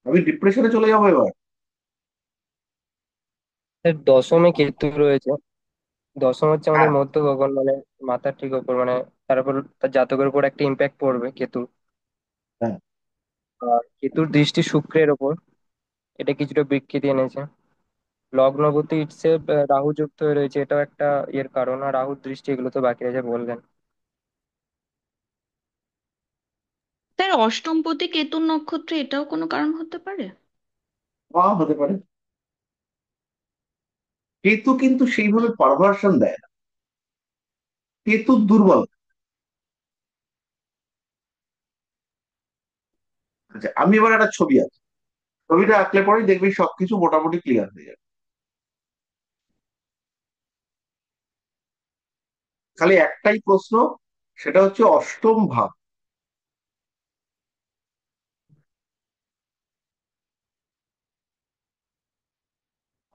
আমি ডিপ্রেশনে চলে যাবো এবার। এর দশমে কেতু রয়েছে। দশম হচ্ছে হ্যাঁ, আমাদের মধ্য গগন, মানে মাথার ঠিক ওপর, মানে তার উপর তার জাতকের উপর একটা ইম্প্যাক্ট পড়বে কেতু। হ্যাঁ, আর কেতুর দৃষ্টি শুক্রের ওপর, এটা কিছুটা বিকৃতি এনেছে। লগ্নপতি ইটসেলফ রাহু যুক্ত হয়ে রয়েছে, এটাও একটা এর কারণ। আর রাহুর দৃষ্টি, এগুলো তো বাকি আছে বললেন। তার অষ্টমপতি কেতুর নক্ষত্রে এটাও কোনো কারণ হতে পারে? হতে পারে। কেতু কিন্তু সেইভাবে পারভার্সন দেয় না, কেতু দুর্বল। আচ্ছা, আমি এবার একটা ছবি আঁকি, ছবিটা আঁকলে পরেই দেখবি সবকিছু মোটামুটি ক্লিয়ার হয়ে যাবে। খালি একটাই প্রশ্ন, সেটা হচ্ছে অষ্টম ভাব।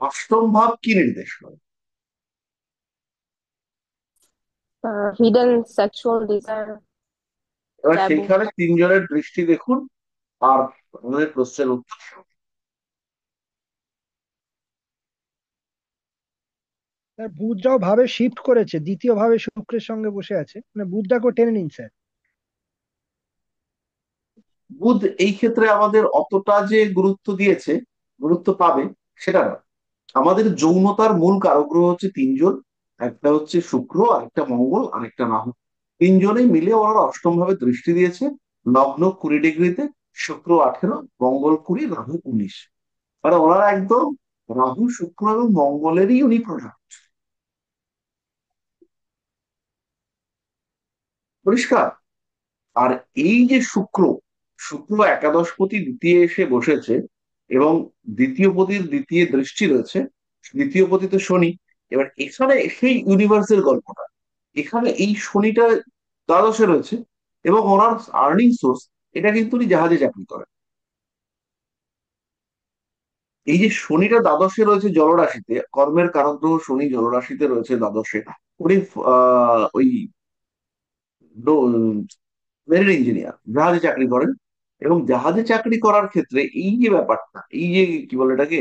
অষ্টম ভাব কি নির্দেশ করে? হিডেন সেক্সুয়াল ডিজায়ার, এবার ট্যাবু। সেইখানে তিনজনের দৃষ্টি দেখুন, আর আমাদের প্রশ্নের উত্তর। স্যার বুধটাও ভাবে শিফট করেছে, দ্বিতীয় ভাবে শুক্রের সঙ্গে বসে আছে, মানে বুধটাকেও টেনে নিন স্যার। বুধ এই ক্ষেত্রে আমাদের অতটা যে গুরুত্ব দিয়েছে, গুরুত্ব পাবে সেটা না। আমাদের যৌনতার মূল কারক গ্রহ হচ্ছে তিনজন, একটা হচ্ছে শুক্র, আরেকটা মঙ্গল, আরেকটা রাহু। তিনজনেই মিলে ওনারা অষ্টম ভাবে দৃষ্টি দিয়েছে। লগ্ন 20 ডিগ্রিতে, শুক্র 18, মঙ্গল 20, রাহু 19। মানে ওনারা একদম রাহু শুক্র এবং মঙ্গলেরই উনি প্রধান। পরিষ্কার। আর এই যে শুক্র, শুক্র একাদশপতি দ্বিতীয় এসে বসেছে, এবং দ্বিতীয় পতির দ্বিতীয় দৃষ্টি রয়েছে, দ্বিতীয় পতি তো শনি। এবার এখানে সেই ইউনিভার্সের গল্পটা, এখানে এই শনিটা দ্বাদশে রয়েছে, এবং ওনার আর্নিং সোর্স, এটা কিন্তু উনি জাহাজে চাকরি করেন। এই যে শনিটা দ্বাদশে রয়েছে জলরাশিতে, কর্মের কারক গ্রহ শনি জলরাশিতে রয়েছে দ্বাদশে। উনি ওই মেরিন ইঞ্জিনিয়ার, জাহাজে চাকরি করেন। এবং জাহাজে চাকরি করার ক্ষেত্রে এই যে ব্যাপারটা, এই যে কি বলে এটাকে,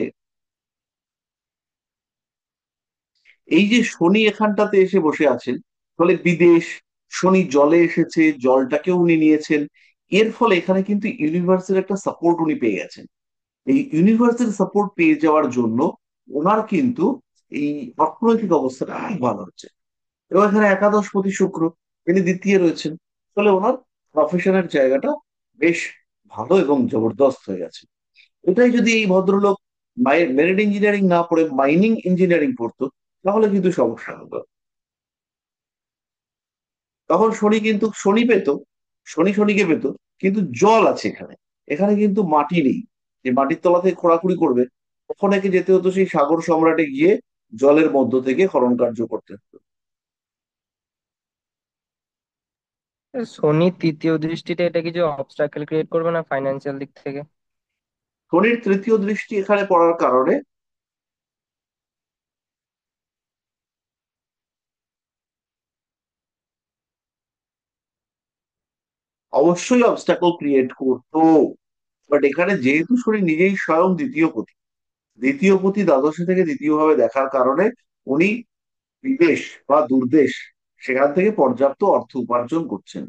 এই যে শনি এখানটাতে এসে বসে আছেন, ফলে বিদেশ, শনি জলে এসেছে, জলটাকেও উনি নিয়েছেন। এর ফলে এখানে কিন্তু ইউনিভার্সের একটা সাপোর্ট উনি পেয়ে গেছেন। এই ইউনিভার্সের সাপোর্ট পেয়ে যাওয়ার জন্য ওনার কিন্তু এই অর্থনৈতিক অবস্থাটা খুব ভালো হচ্ছে। এবং এখানে একাদশপতি শুক্র, তিনি দ্বিতীয় রয়েছেন, ফলে ওনার প্রফেশনের জায়গাটা বেশ ভালো এবং জবরদস্ত হয়ে গেছে। এটাই যদি এই ভদ্রলোক মেরিন ইঞ্জিনিয়ারিং না পড়ে মাইনিং ইঞ্জিনিয়ারিং পড়তো, তাহলে কিন্তু সমস্যা হতো। তখন শনি কিন্তু শনি পেত, শনি শনিকে পেত, কিন্তু জল আছে এখানে, এখানে কিন্তু মাটি নেই। যে মাটির তলা থেকে খোঁড়াখুড়ি করবে, ওখানে যেতে হতো সেই সাগর সম্রাটে গিয়ে জলের মধ্য থেকে খনন কার্য করতে হতো। শনির তৃতীয় দৃষ্টিতে এটা কিছু অবস্ট্রাকেল ক্রিয়েট করবে না ফাইন্যান্সিয়াল দিক থেকে? শনির তৃতীয় দৃষ্টি এখানে পড়ার কারণে অবশ্যই অবস্টাকল ক্রিয়েট করতো। বাট এখানে যেহেতু শনি নিজেই স্বয়ং দ্বিতীয় পতি, দ্বিতীয় পতি দ্বাদশে থেকে দ্বিতীয় ভাবে দেখার কারণে উনি বিদেশ বা দূরদেশ, সেখান থেকে পর্যাপ্ত অর্থ উপার্জন করছেন।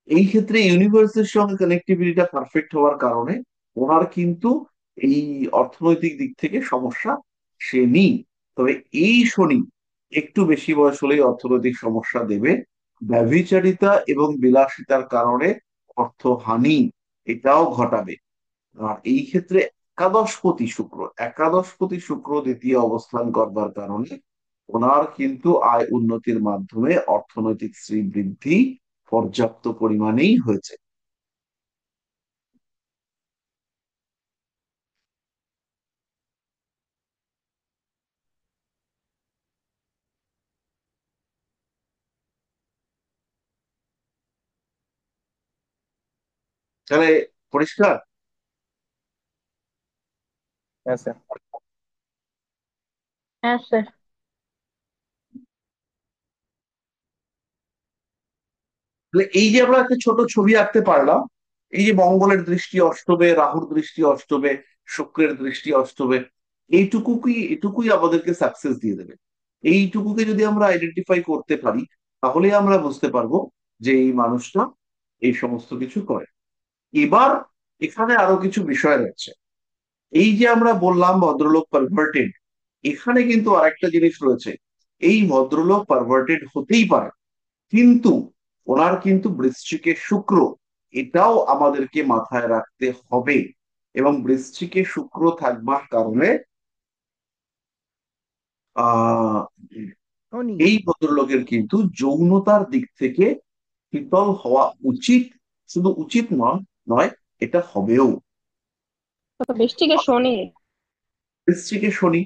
এই ক্ষেত্রে ইউনিভার্সের সঙ্গে কানেক্টিভিটিটা পারফেক্ট হওয়ার কারণে ওনার কিন্তু এই অর্থনৈতিক দিক থেকে সমস্যা সে নেই। তবে এই শনি একটু বেশি বয়স হলেই অর্থনৈতিক সমস্যা দেবে। ব্যভিচারিতা এবং বিলাসিতার কারণে অর্থহানি এটাও ঘটাবে। আর এই ক্ষেত্রে একাদশপতি শুক্র, একাদশপতি শুক্র দ্বিতীয় অবস্থান করবার কারণে ওনার কিন্তু আয় উন্নতির মাধ্যমে অর্থনৈতিক শ্রীবৃদ্ধি পর্যাপ্ত পরিমাণেই হয়েছে। তাহলে পরিষ্কার। হ্যাঁ স্যার। হ্যাঁ স্যার। তাহলে এই যে আমরা একটা ছোট ছবি আঁকতে পারলাম, এই যে মঙ্গলের দৃষ্টি অষ্টমে, রাহুর দৃষ্টি অষ্টমে, শুক্রের দৃষ্টি অষ্টমে, এটুকুই আমাদেরকে সাকসেস দিয়ে দেবে। এইটুকুকে যদি আমরা আইডেন্টিফাই করতে পারি, তাহলে আমরা বুঝতে পারবো যে এই মানুষটা এই সমস্ত কিছু করে। এবার এখানে আরো কিছু বিষয় রয়েছে। এই যে আমরা বললাম ভদ্রলোক পারভার্টেড, এখানে কিন্তু আরেকটা জিনিস রয়েছে। এই ভদ্রলোক পারভার্টেড হতেই পারে, কিন্তু ওনার কিন্তু বৃশ্চিকে শুক্র, এটাও আমাদেরকে মাথায় রাখতে হবে। এবং বৃশ্চিকে শুক্র থাকবার কারণে আহ শনি। এই ভদ্রলোকের কিন্তু যৌনতার দিক থেকে শীতল হওয়া উচিত। শুধু উচিত নয়, নয়, এটা হবেও। তো বৃষ্টিকে শনি। বৃশ্চিকে শনি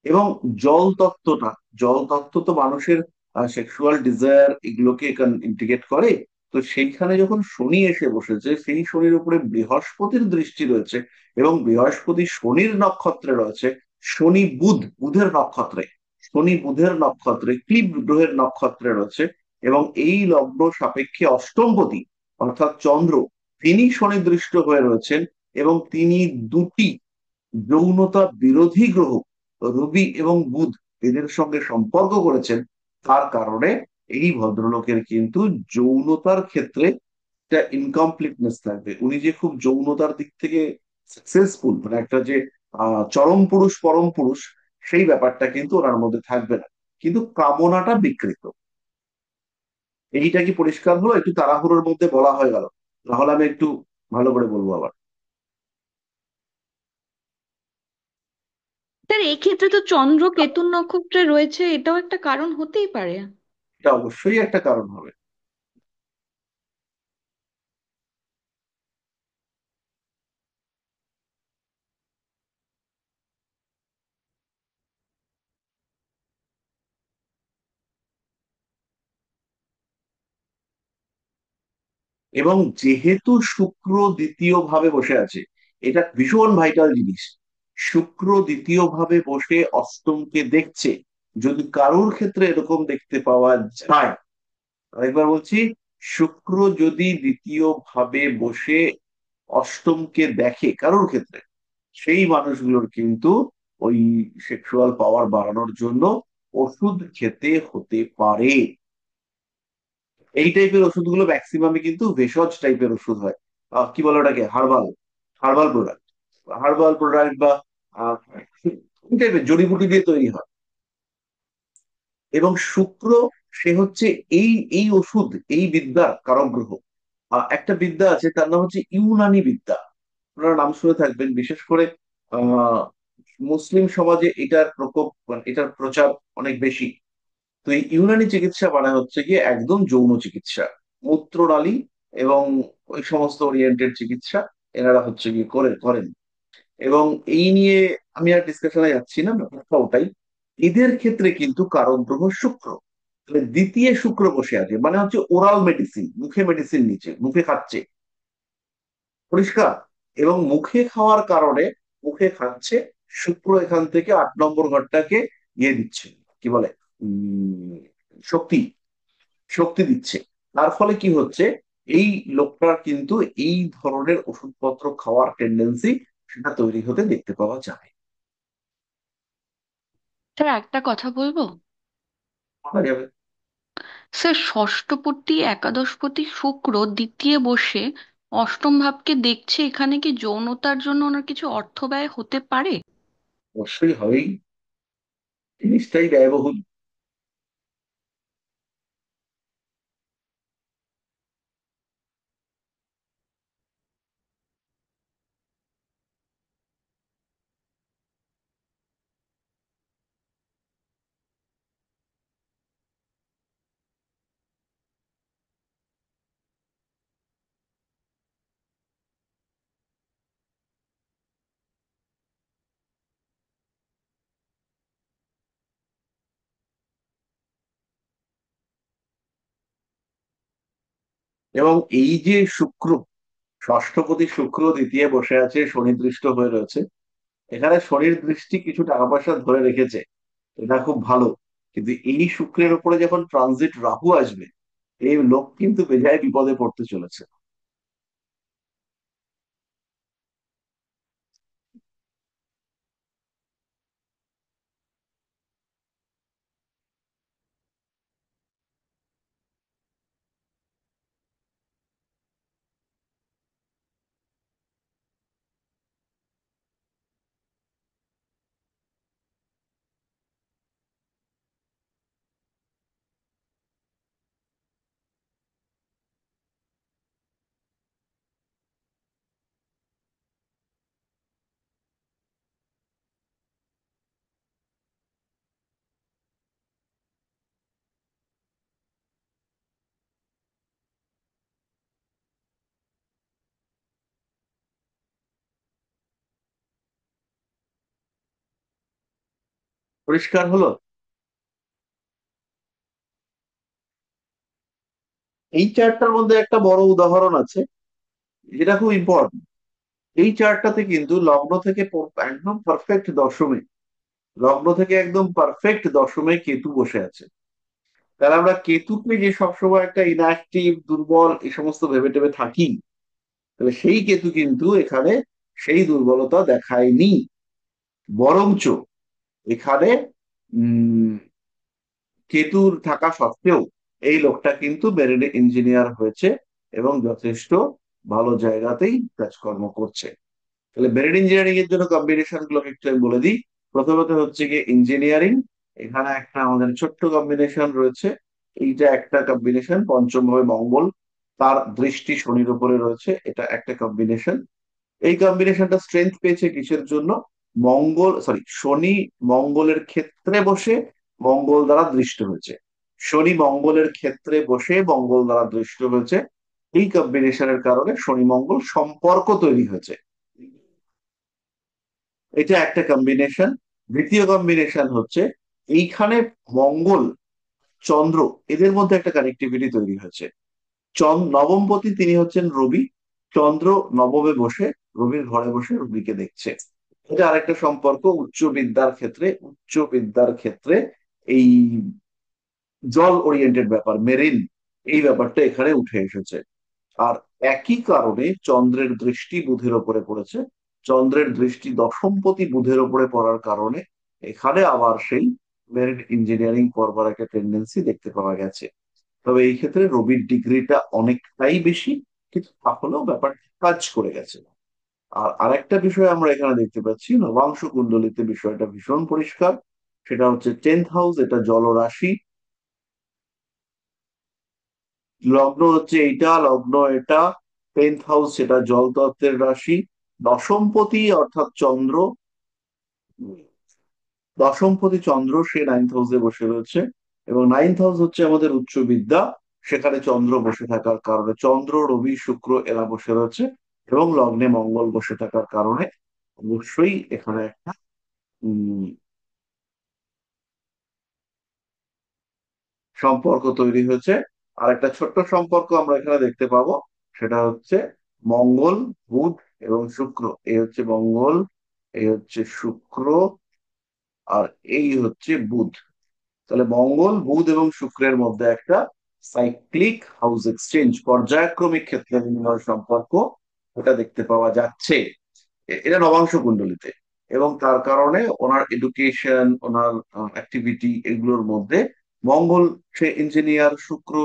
এবং জল তত্ত্বটা, জল তত্ত্ব তো মানুষের সেক্সুয়াল ডিজায়ার এগুলোকে ইন্টিগ্রেট করে। তো সেইখানে যখন শনি এসে বসেছে, সেই শনির উপরে বৃহস্পতির দৃষ্টি রয়েছে, এবং বৃহস্পতি শনির নক্ষত্রে রয়েছে। শনি বুধের নক্ষত্রে, শনি বুধের নক্ষত্রে, ক্লীব গ্রহের নক্ষত্রে রয়েছে। এবং এই লগ্ন সাপেক্ষে অষ্টমপতি অর্থাৎ চন্দ্র, তিনি শনি দৃষ্ট হয়ে রয়েছেন। এবং তিনি দুটি যৌনতা বিরোধী গ্রহ রবি এবং বুধ এদের সঙ্গে সম্পর্ক করেছেন। তার কারণে এই ভদ্রলোকের কিন্তু যৌনতার ক্ষেত্রে একটা ইনকমপ্লিটনেস থাকবে। উনি যে খুব যৌনতার দিক থেকে সাকসেসফুল, মানে একটা যে চরম পুরুষ পরম পুরুষ, সেই ব্যাপারটা কিন্তু ওনার মধ্যে থাকবে না। কিন্তু কামনাটা বিকৃত। এইটা কি পরিষ্কার হলো? একটু তাড়াহুড়োর মধ্যে বলা হয়ে গেল, নাহলে আমি একটু ভালো করে বলবো আবার। স্যার এক্ষেত্রে তো চন্দ্র কেতুর নক্ষত্রে রয়েছে, এটাও একটা কারণ হতেই পারে। এটা অবশ্যই একটা কারণ হবে। এবং যেহেতু শুক্র দ্বিতীয় ভাবে বসে আছে, এটা ভীষণ ভাইটাল জিনিস। শুক্র দ্বিতীয় ভাবে বসে অষ্টমকে দেখছে। যদি কারোর ক্ষেত্রে এরকম দেখতে পাওয়া যায়, আরেকবার বলছি, শুক্র যদি দ্বিতীয় ভাবে বসে অষ্টমকে দেখে কারোর ক্ষেত্রে, সেই মানুষগুলোর কিন্তু ওই সেক্সুয়াল পাওয়ার বাড়ানোর জন্য ওষুধ খেতে হতে পারে। এই টাইপের ওষুধগুলো ম্যাক্সিমামই কিন্তু ভেষজ টাইপের ওষুধ হয়। কি বলে ওটাকে, herbal, herbal product, herbal product বা আহ, এই টাইপের জড়িবুটি দিয়ে তৈরি হয়। এবং শুক্র, সে হচ্ছে এই এই ওষুধ, এই বিদ্যার কারক গ্রহ। একটা বিদ্যা আছে, তার নাম হচ্ছে ইউনানি বিদ্যা। আপনারা নাম শুনে থাকবেন, বিশেষ করে আহ মুসলিম সমাজে এটার প্রকোপ, মানে এটার প্রচার অনেক বেশি। তো এই ইউনানি চিকিৎসা মানে হচ্ছে গিয়ে একদম যৌন চিকিৎসা, মূত্রনালী এবং ওই সমস্ত ওরিয়েন্টেড চিকিৎসা এনারা হচ্ছে গিয়ে করেন। এবং এই নিয়ে আমি আর ডিসকাশনে যাচ্ছি না, ব্যাপারটা ওটাই। এদের ক্ষেত্রে কিন্তু কারক গ্রহ শুক্র। তাহলে দ্বিতীয় শুক্র বসে আছে, মানে হচ্ছে ওরাল মেডিসিন, মুখে মেডিসিন নিচ্ছে, মুখে খাচ্ছে, পরিষ্কার। এবং মুখে খাওয়ার কারণে, মুখে খাচ্ছে, শুক্র এখান থেকে 8 নম্বর ঘরটাকে ইয়ে দিচ্ছে, কি বলে, উম শক্তি, শক্তি দিচ্ছে। তার ফলে কি হচ্ছে, এই লোকটার কিন্তু এই ধরনের ওষুধপত্র খাওয়ার টেন্ডেন্সি, সেটা তৈরি হতে দেখতে পাওয়া যায়। স্যার একটা কথা বলবো। বলা যাবে। স্যার ষষ্ঠপতি একাদশপতি শুক্র দ্বিতীয় বসে অষ্টম ভাবকে দেখছে, এখানে কি যৌনতার জন্য ওনার কিছু অর্থ ব্যয় হতে পারে? অবশ্যই হবেই, জিনিসটাই ব্যয়বহুল। এবং এই যে শুক্র, ষষ্ঠপতি শুক্র দ্বিতীয় বসে আছে, শনি দৃষ্ট হয়ে রয়েছে। এখানে শনির দৃষ্টি কিছু টাকা পয়সা ধরে রেখেছে, এটা খুব ভালো। কিন্তু এই শুক্রের উপরে যখন ট্রানজিট রাহু আসবে, এই লোক কিন্তু বেজায় বিপদে পড়তে চলেছে। পরিষ্কার হলো? এই চার্টটার মধ্যে একটা বড় উদাহরণ আছে, যেটা খুব ইম্পর্টেন্ট। এই চার্টটাতে কিন্তু লগ্ন থেকে একদম পারফেক্ট দশমে, লগ্ন থেকে একদম পারফেক্ট দশমে কেতু বসে আছে। তাহলে আমরা কেতুকে যে সবসময় একটা ইনঅ্যাক্টিভ, দুর্বল এই সমস্ত ভেবে টেবে থাকি, তাহলে সেই কেতু কিন্তু এখানে সেই দুর্বলতা দেখায়নি। বরঞ্চ এখানে উম কেতুর থাকা সত্ত্বেও এই লোকটা কিন্তু মেরিন ইঞ্জিনিয়ার হয়েছে এবং যথেষ্ট ভালো জায়গাতেই কাজকর্ম করছে। তাহলে মেরিন ইঞ্জিনিয়ারিং এর জন্য কম্বিনেশন গুলোকে একটু আমি বলে দিই। প্রথমত হচ্ছে গিয়ে ইঞ্জিনিয়ারিং, এখানে একটা আমাদের ছোট্ট কম্বিনেশন রয়েছে। এইটা একটা কম্বিনেশন, পঞ্চম ভাবে মঙ্গল, তার দৃষ্টি শনির উপরে রয়েছে, এটা একটা কম্বিনেশন। এই কম্বিনেশনটা স্ট্রেংথ পেয়েছে কিসের জন্য? মঙ্গল, সরি, শনি মঙ্গলের ক্ষেত্রে বসে মঙ্গল দ্বারা দৃষ্ট হয়েছে। শনি মঙ্গলের ক্ষেত্রে বসে মঙ্গল দ্বারা দৃষ্ট হয়েছে। এই কম্বিনেশনের কারণে শনি মঙ্গল সম্পর্ক তৈরি হয়েছে। এটা একটা কম্বিনেশন। দ্বিতীয় কম্বিনেশন হচ্ছে এইখানে মঙ্গল চন্দ্র, এদের মধ্যে একটা কানেক্টিভিটি তৈরি হয়েছে। নবমপতি তিনি হচ্ছেন রবি, চন্দ্র নবমে বসে রবির ঘরে বসে রবিকে দেখছে। এটা আরেকটা সম্পর্ক উচ্চ বিদ্যার ক্ষেত্রে এই জল ওরিয়েন্টেড ব্যাপার, মেরিন, এই ব্যাপারটা এখানে উঠে এসেছে। আর একই কারণে চন্দ্রের দৃষ্টি বুধের ওপরে পড়েছে। চন্দ্রের দৃষ্টি দশমপতি বুধের ওপরে পড়ার কারণে এখানে আবার সেই মেরিন ইঞ্জিনিয়ারিং করবার একটা টেন্ডেন্সি দেখতে পাওয়া গেছে। তবে এই ক্ষেত্রে রবির ডিগ্রিটা অনেকটাই বেশি, কিন্তু তাহলেও ব্যাপারটা কাজ করে গেছে। আর আরেকটা বিষয় আমরা এখানে দেখতে পাচ্ছি, নবাংশ কুণ্ডলিতে বিষয়টা ভীষণ পরিষ্কার। সেটা হচ্ছে 10th হাউস, এটা জলরাশি। লগ্ন হচ্ছে এইটা, লগ্ন এটা, 10th হাউস সেটা জল তত্ত্বের রাশি। দশমপতি অর্থাৎ চন্দ্র, দশমপতি চন্দ্র সে 9th হাউসে বসে রয়েছে। এবং 9th হাউস হচ্ছে আমাদের উচ্চ বিদ্যা, সেখানে চন্দ্র বসে থাকার কারণে, চন্দ্র রবি শুক্র এরা বসে রয়েছে এবং লগ্নে মঙ্গল বসে থাকার কারণে অবশ্যই এখানে একটা উম সম্পর্ক তৈরি হয়েছে। আর একটা ছোট্ট সম্পর্ক আমরা এখানে দেখতে পাবো, সেটা হচ্ছে মঙ্গল, বুধ এবং শুক্র। এই হচ্ছে মঙ্গল, এই হচ্ছে শুক্র, আর এই হচ্ছে বুধ। তাহলে মঙ্গল, বুধ এবং শুক্রের মধ্যে একটা সাইক্লিক হাউস এক্সচেঞ্জ, পর্যায়ক্রমিক ক্ষেত্রে বিনিময় সম্পর্ক, এটা দেখতে পাওয়া যাচ্ছে। এটা নবাংশ কুণ্ডলিতে। এবং তার কারণে ওনার এডুকেশন, ওনার অ্যাক্টিভিটি, এগুলোর মধ্যে মঙ্গল সে ইঞ্জিনিয়ার, শুক্র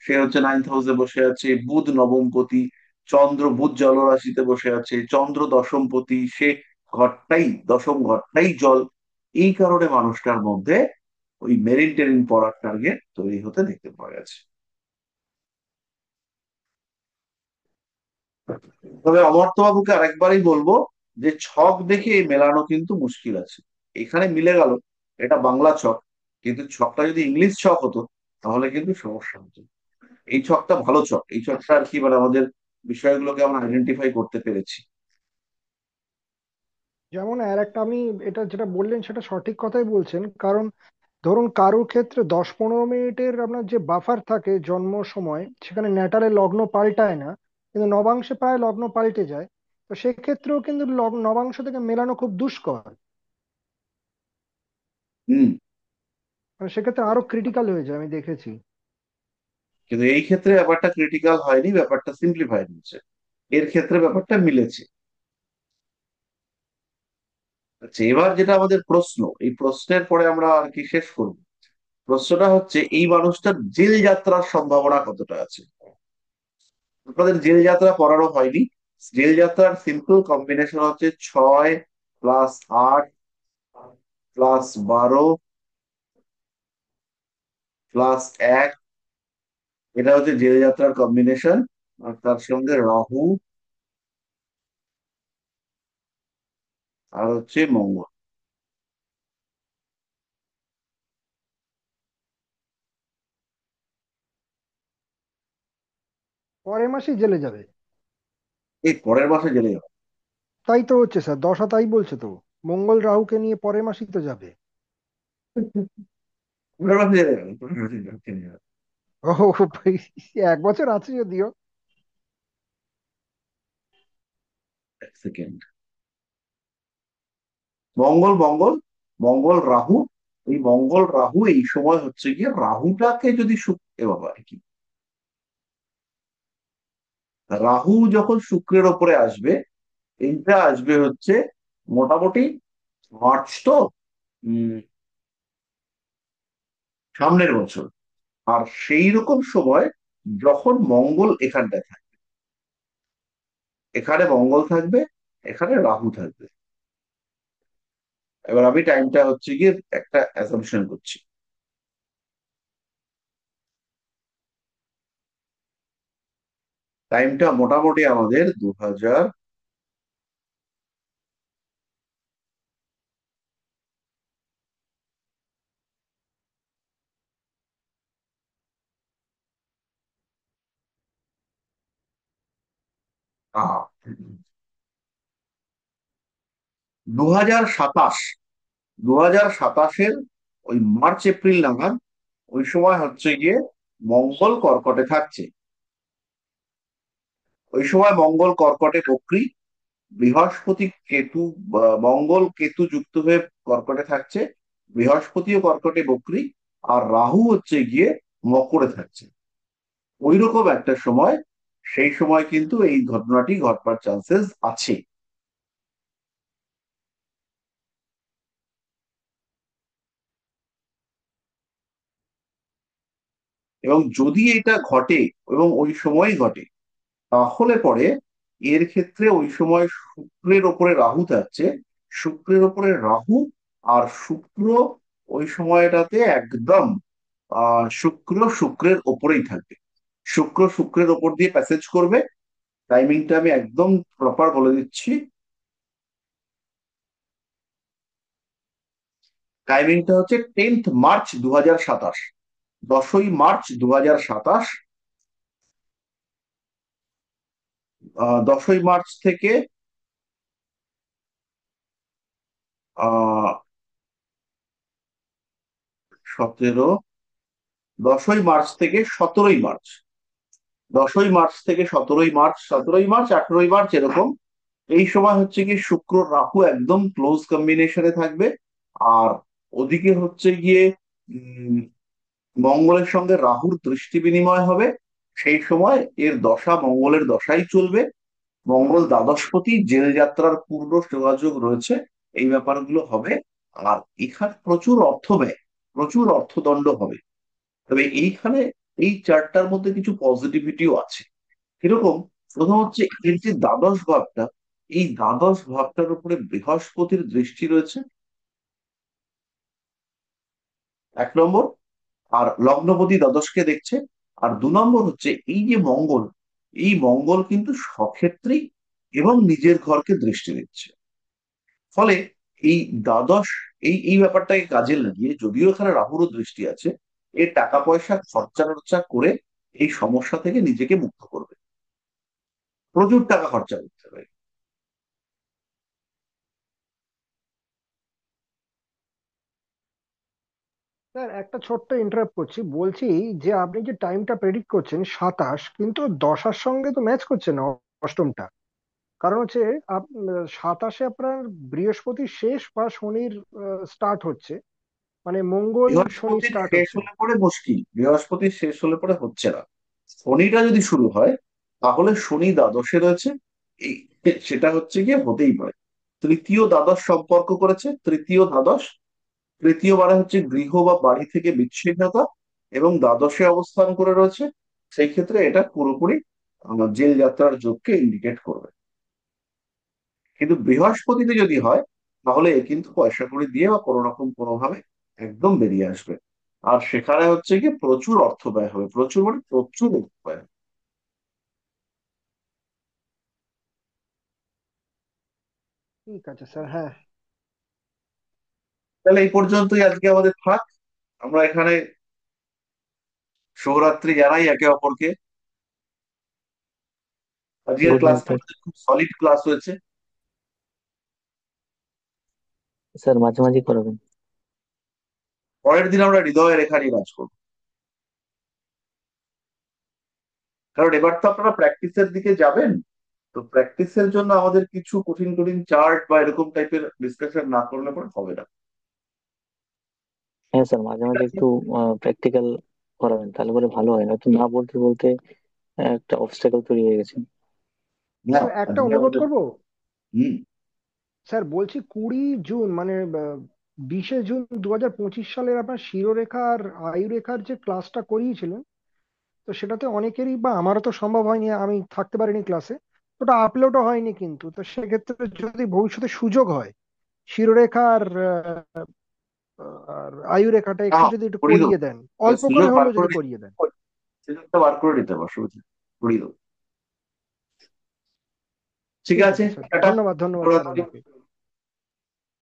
সে হচ্ছে 9th হাউসে বসে আছে, বুধ নবমপতি, চন্দ্র, বুধ জলরাশিতে বসে আছে, চন্দ্র দশমপতি, সে ঘরটাই, দশম ঘরটাই জল। এই কারণে মানুষটার মধ্যে ওই মেরিন টেরিন পড়ার টার্গেট তৈরি হতে দেখতে পাওয়া গেছে। তবে অমর্ত্যবাবুকে আরেকবারই বলবো যে ছক দেখে মেলানো কিন্তু মুশকিল আছে। এখানে মিলে গেল, এটা বাংলা ছক, কিন্তু ছকটা যদি ইংলিশ ছক হতো তাহলে কিন্তু সমস্যা হতো। এই ছকটা ভালো ছক, এই ছকটা আর কি মানে আমাদের বিষয়গুলোকে আমরা আইডেন্টিফাই করতে পেরেছি। যেমন আর একটা, আমি এটা যেটা বললেন সেটা সঠিক কথাই বলছেন, কারণ ধরুন কারোর ক্ষেত্রে 10-15 মিনিটের আপনার যে বাফার থাকে জন্ম সময়, সেখানে ন্যাটালে লগ্ন পাল্টায় না, কিন্তু নবাংশে প্রায় লগ্ন পাল্টে যায়। তো সেক্ষেত্রেও কিন্তু নবাংশ থেকে মেলানো খুব দুষ্কর। হুম। মানে সেক্ষেত্রে আরো ক্রিটিক্যাল হয়ে যায়, আমি দেখেছি। কিন্তু এই ক্ষেত্রে ব্যাপারটা ক্রিটিক্যাল হয়নি, ব্যাপারটা সিম্পলিফাইড হয়েছে, এর ক্ষেত্রে ব্যাপারটা মিলেছে। আচ্ছা, এবার যেটা আমাদের প্রশ্ন, এই প্রশ্নের পরে আমরা আর কি শেষ করব। প্রশ্নটা হচ্ছে এই মানুষটার জেল যাত্রার সম্ভাবনা কতটা আছে। আপনাদের জেল যাত্রা পড়ানো হয়নি। জেল যাত্রার সিম্পল কম্বিনেশন হচ্ছে 6 + 8 +12 +1। এটা হচ্ছে জেল যাত্রার কম্বিনেশন। আর তার সঙ্গে রাহু আর হচ্ছে মঙ্গল। পরের মাসেই জেলে যাবে? এই পরের মাসে জেলে যাবে। তাই তো হচ্ছে স্যার, দশা তাই বলছে তো। মঙ্গল রাহুকে নিয়ে পরের মাসেই তো যাবে। পরের মাসে জেলে যাবে, পরের মাসে জেলে যাবে। ও, 1 বছর আছে যদিও। এক সেকেন্ড। মঙ্গল মঙ্গল মঙ্গল রাহু, এই মঙ্গল রাহু এই সময় হচ্ছে গিয়ে রাহুটাকে যদি এ বাবা কি, রাহু যখন শুক্রের ওপরে আসবে, এইটা আসবে হচ্ছে মোটামুটি মার্চ তো, উম সামনের বছর। আর সেই রকম সময় যখন মঙ্গল এখানটায় থাকবে, এখানে মঙ্গল থাকবে, এখানে রাহু থাকবে। এবার আমি টাইমটা হচ্ছে গিয়ে একটা অ্যাসাম্পশন করছি। টাইমটা মোটামুটি আমাদের 2000, আহ, 2027, 2027-এর ওই মার্চ এপ্রিল নাগাদ, ওই সময় হচ্ছে গিয়ে মঙ্গল কর্কটে থাকছে। ওই সময় মঙ্গল কর্কটে বক্রী, বৃহস্পতি কেতু, মঙ্গল কেতু যুক্ত হয়ে কর্কটে থাকছে, বৃহস্পতিও কর্কটে বক্রী, আর রাহু হচ্ছে গিয়ে মকরে থাকছে। ওই রকম একটা সময়, সেই সময় কিন্তু এই ঘটনাটি ঘটবার চান্সেস আছে। এবং যদি এটা ঘটে এবং ওই সময় ঘটে, তাহলে পরে এর ক্ষেত্রে ওই সময় শুক্রের ওপরে রাহু থাকছে, শুক্রের ওপরে রাহু, আর শুক্র ওই সময়টাতে একদম শুক্র শুক্রের ওপরেই থাকবে। শুক্র শুক্রের ওপর দিয়ে প্যাসেজ করবে। টাইমিংটা আমি একদম প্রপার বলে দিচ্ছি। টাইমিংটা হচ্ছে 10th মার্চ 2027, 10ই মার্চ 2027। 10ই মার্চ থেকে 17, 10ই মার্চ থেকে 17ই মার্চ, 10ই মার্চ থেকে 17ই মার্চ, 17ই মার্চ 18ই মার্চ এরকম। এই সময় হচ্ছে কি শুক্র রাহু একদম ক্লোজ কম্বিনেশনে থাকবে। আর ওদিকে হচ্ছে গিয়ে উম মঙ্গলের সঙ্গে রাহুর দৃষ্টি বিনিময় হবে। সেই সময় এর দশা মঙ্গলের দশাই চলবে। মঙ্গল দ্বাদশপতি, জেল যাত্রার পূর্ণ যোগাযোগ রয়েছে, এই ব্যাপারগুলো হবে। আর এখানে প্রচুর অর্থ ব্যয়, প্রচুর অর্থদণ্ড হবে। তবে এইখানে এই চারটার মধ্যে কিছু পজিটিভিটিও আছে। কিরকম? প্রথম হচ্ছে এর যে দ্বাদশ ভাবটা, এই দ্বাদশ ভাবটার উপরে বৃহস্পতির দৃষ্টি রয়েছে, 1 নম্বর। আর লগ্নপতি দ্বাদশকে দেখছে। আর 2 নম্বর হচ্ছে এই যে মঙ্গল, এই মঙ্গল কিন্তু সক্ষেত্রী এবং নিজের ঘরকে দৃষ্টি দিচ্ছে। ফলে এই দ্বাদশ, এই ব্যাপারটাকে কাজে লাগিয়ে, যদিও এখানে রাহুরও দৃষ্টি আছে, এর টাকা পয়সা খরচা টরচা করে এই সমস্যা থেকে নিজেকে মুক্ত করবে। প্রচুর টাকা খরচা করতে হবে। স্যার একটা ছোট্ট ইন্টারাপ্ট করছি, বলছি যে আপনি যে টাইমটা প্রেডিক্ট করছেন 27, কিন্তু দশার সঙ্গে তো ম্যাচ করছে না অষ্টমটা। কারণ হচ্ছে 27-এ আপনার বৃহস্পতির শেষ বা শনির স্টার্ট হচ্ছে, মানে মঙ্গল শনি বৃহস্পতির স্টার্ট শেষ হচ্ছে। হলে পরে মুশকিল, বৃহস্পতির শেষ হলে পরে হচ্ছে না। শনিটা যদি শুরু হয় তাহলে শনি দ্বাদশে রয়েছে, এই সেটা হচ্ছে গিয়ে হতেই পারে। তৃতীয় দ্বাদশ সম্পর্ক করেছে, তৃতীয় দ্বাদশ, তৃতীয় মানে হচ্ছে গৃহ বা বাড়ি থেকে বিচ্ছিন্নতা, এবং দ্বাদশে অবস্থান করে রয়েছে। সেই ক্ষেত্রে এটা পুরোপুরি জেল যাত্রার যোগকে ইন্ডিকেট করবে। কিন্তু বৃহস্পতিতে যদি হয় তাহলে এ কিন্তু পয়সা কড়ি দিয়ে বা কোনো রকম কোনো ভাবে একদম বেরিয়ে আসবে। আর সেখানে হচ্ছে কি প্রচুর অর্থ ব্যয় হবে, প্রচুর মানে প্রচুর অর্থ ব্যয় হবে। ঠিক আছে স্যার, হ্যাঁ। তাহলে এই পর্যন্তই আজকে আমাদের থাক। আমরা এখানে শুভরাত্রি জানাই একে অপরকে। আজকের গুড নাইট ক্লাসটা স্যার। আমাদের খুব সলিড ক্লাস হয়েছে। স্যার মাঝে মাঝে করাবেন। পরের দিন আমরা হৃদয় রেখা নিয়ে কাজ করবো, কারণ এবার তো আপনারা প্র্যাকটিসের দিকে যাবেন। তো প্র্যাকটিসের জন্য আমাদের কিছু কঠিন কঠিন চার্ট বা এরকম টাইপের ডিসকাশন না করলে পরে হবে না। হ্যাঁ স্যার, মাঝে ঠিক মাঝে আছে। একটু প্র্যাকটিক্যাল করাবেন, তাহলে করে ভালো হয়, নয়তো না বলতে বলতে একটা অবস্টাকেল তৈরি হয়ে গেছে। না, স্যার একটা আজকে অনুরোধ আমাদের করব। হুম স্যার বলছি 20 জুন মানে 20শে জুন 2025 সালের আপনার শিরোরেখা আর আয়ুরেখার যে ক্লাসটা করিয়েছিলেন, তো সেটাতে অনেকেরই বা আমারও তো সম্ভব হয়নি, আমি থাকতে পারিনি ক্লাসে। ওটা আপলোডও হয়নি, কিন্তু তো সেক্ষেত্রে যদি ভবিষ্যতে সুযোগ হয় শিরোরেখা আর আয়ুরেখাটা না, একটু যদি একটু করিয়ে দেবো। করিয়ে দেন, অল্প সুযোগ করে বার হলেও করে যদি নিতে, করিয়ে দেন। সুযোগটা বার করে নিতে হবে, অসুবিধা নেই, করিয়ে দেবো। ঠিক ঠিক আছে, আছে স্যার, টাটা। ধন্যবাদ ধন্যবাদ স্যার শুভরাত্রি। আপনাকে।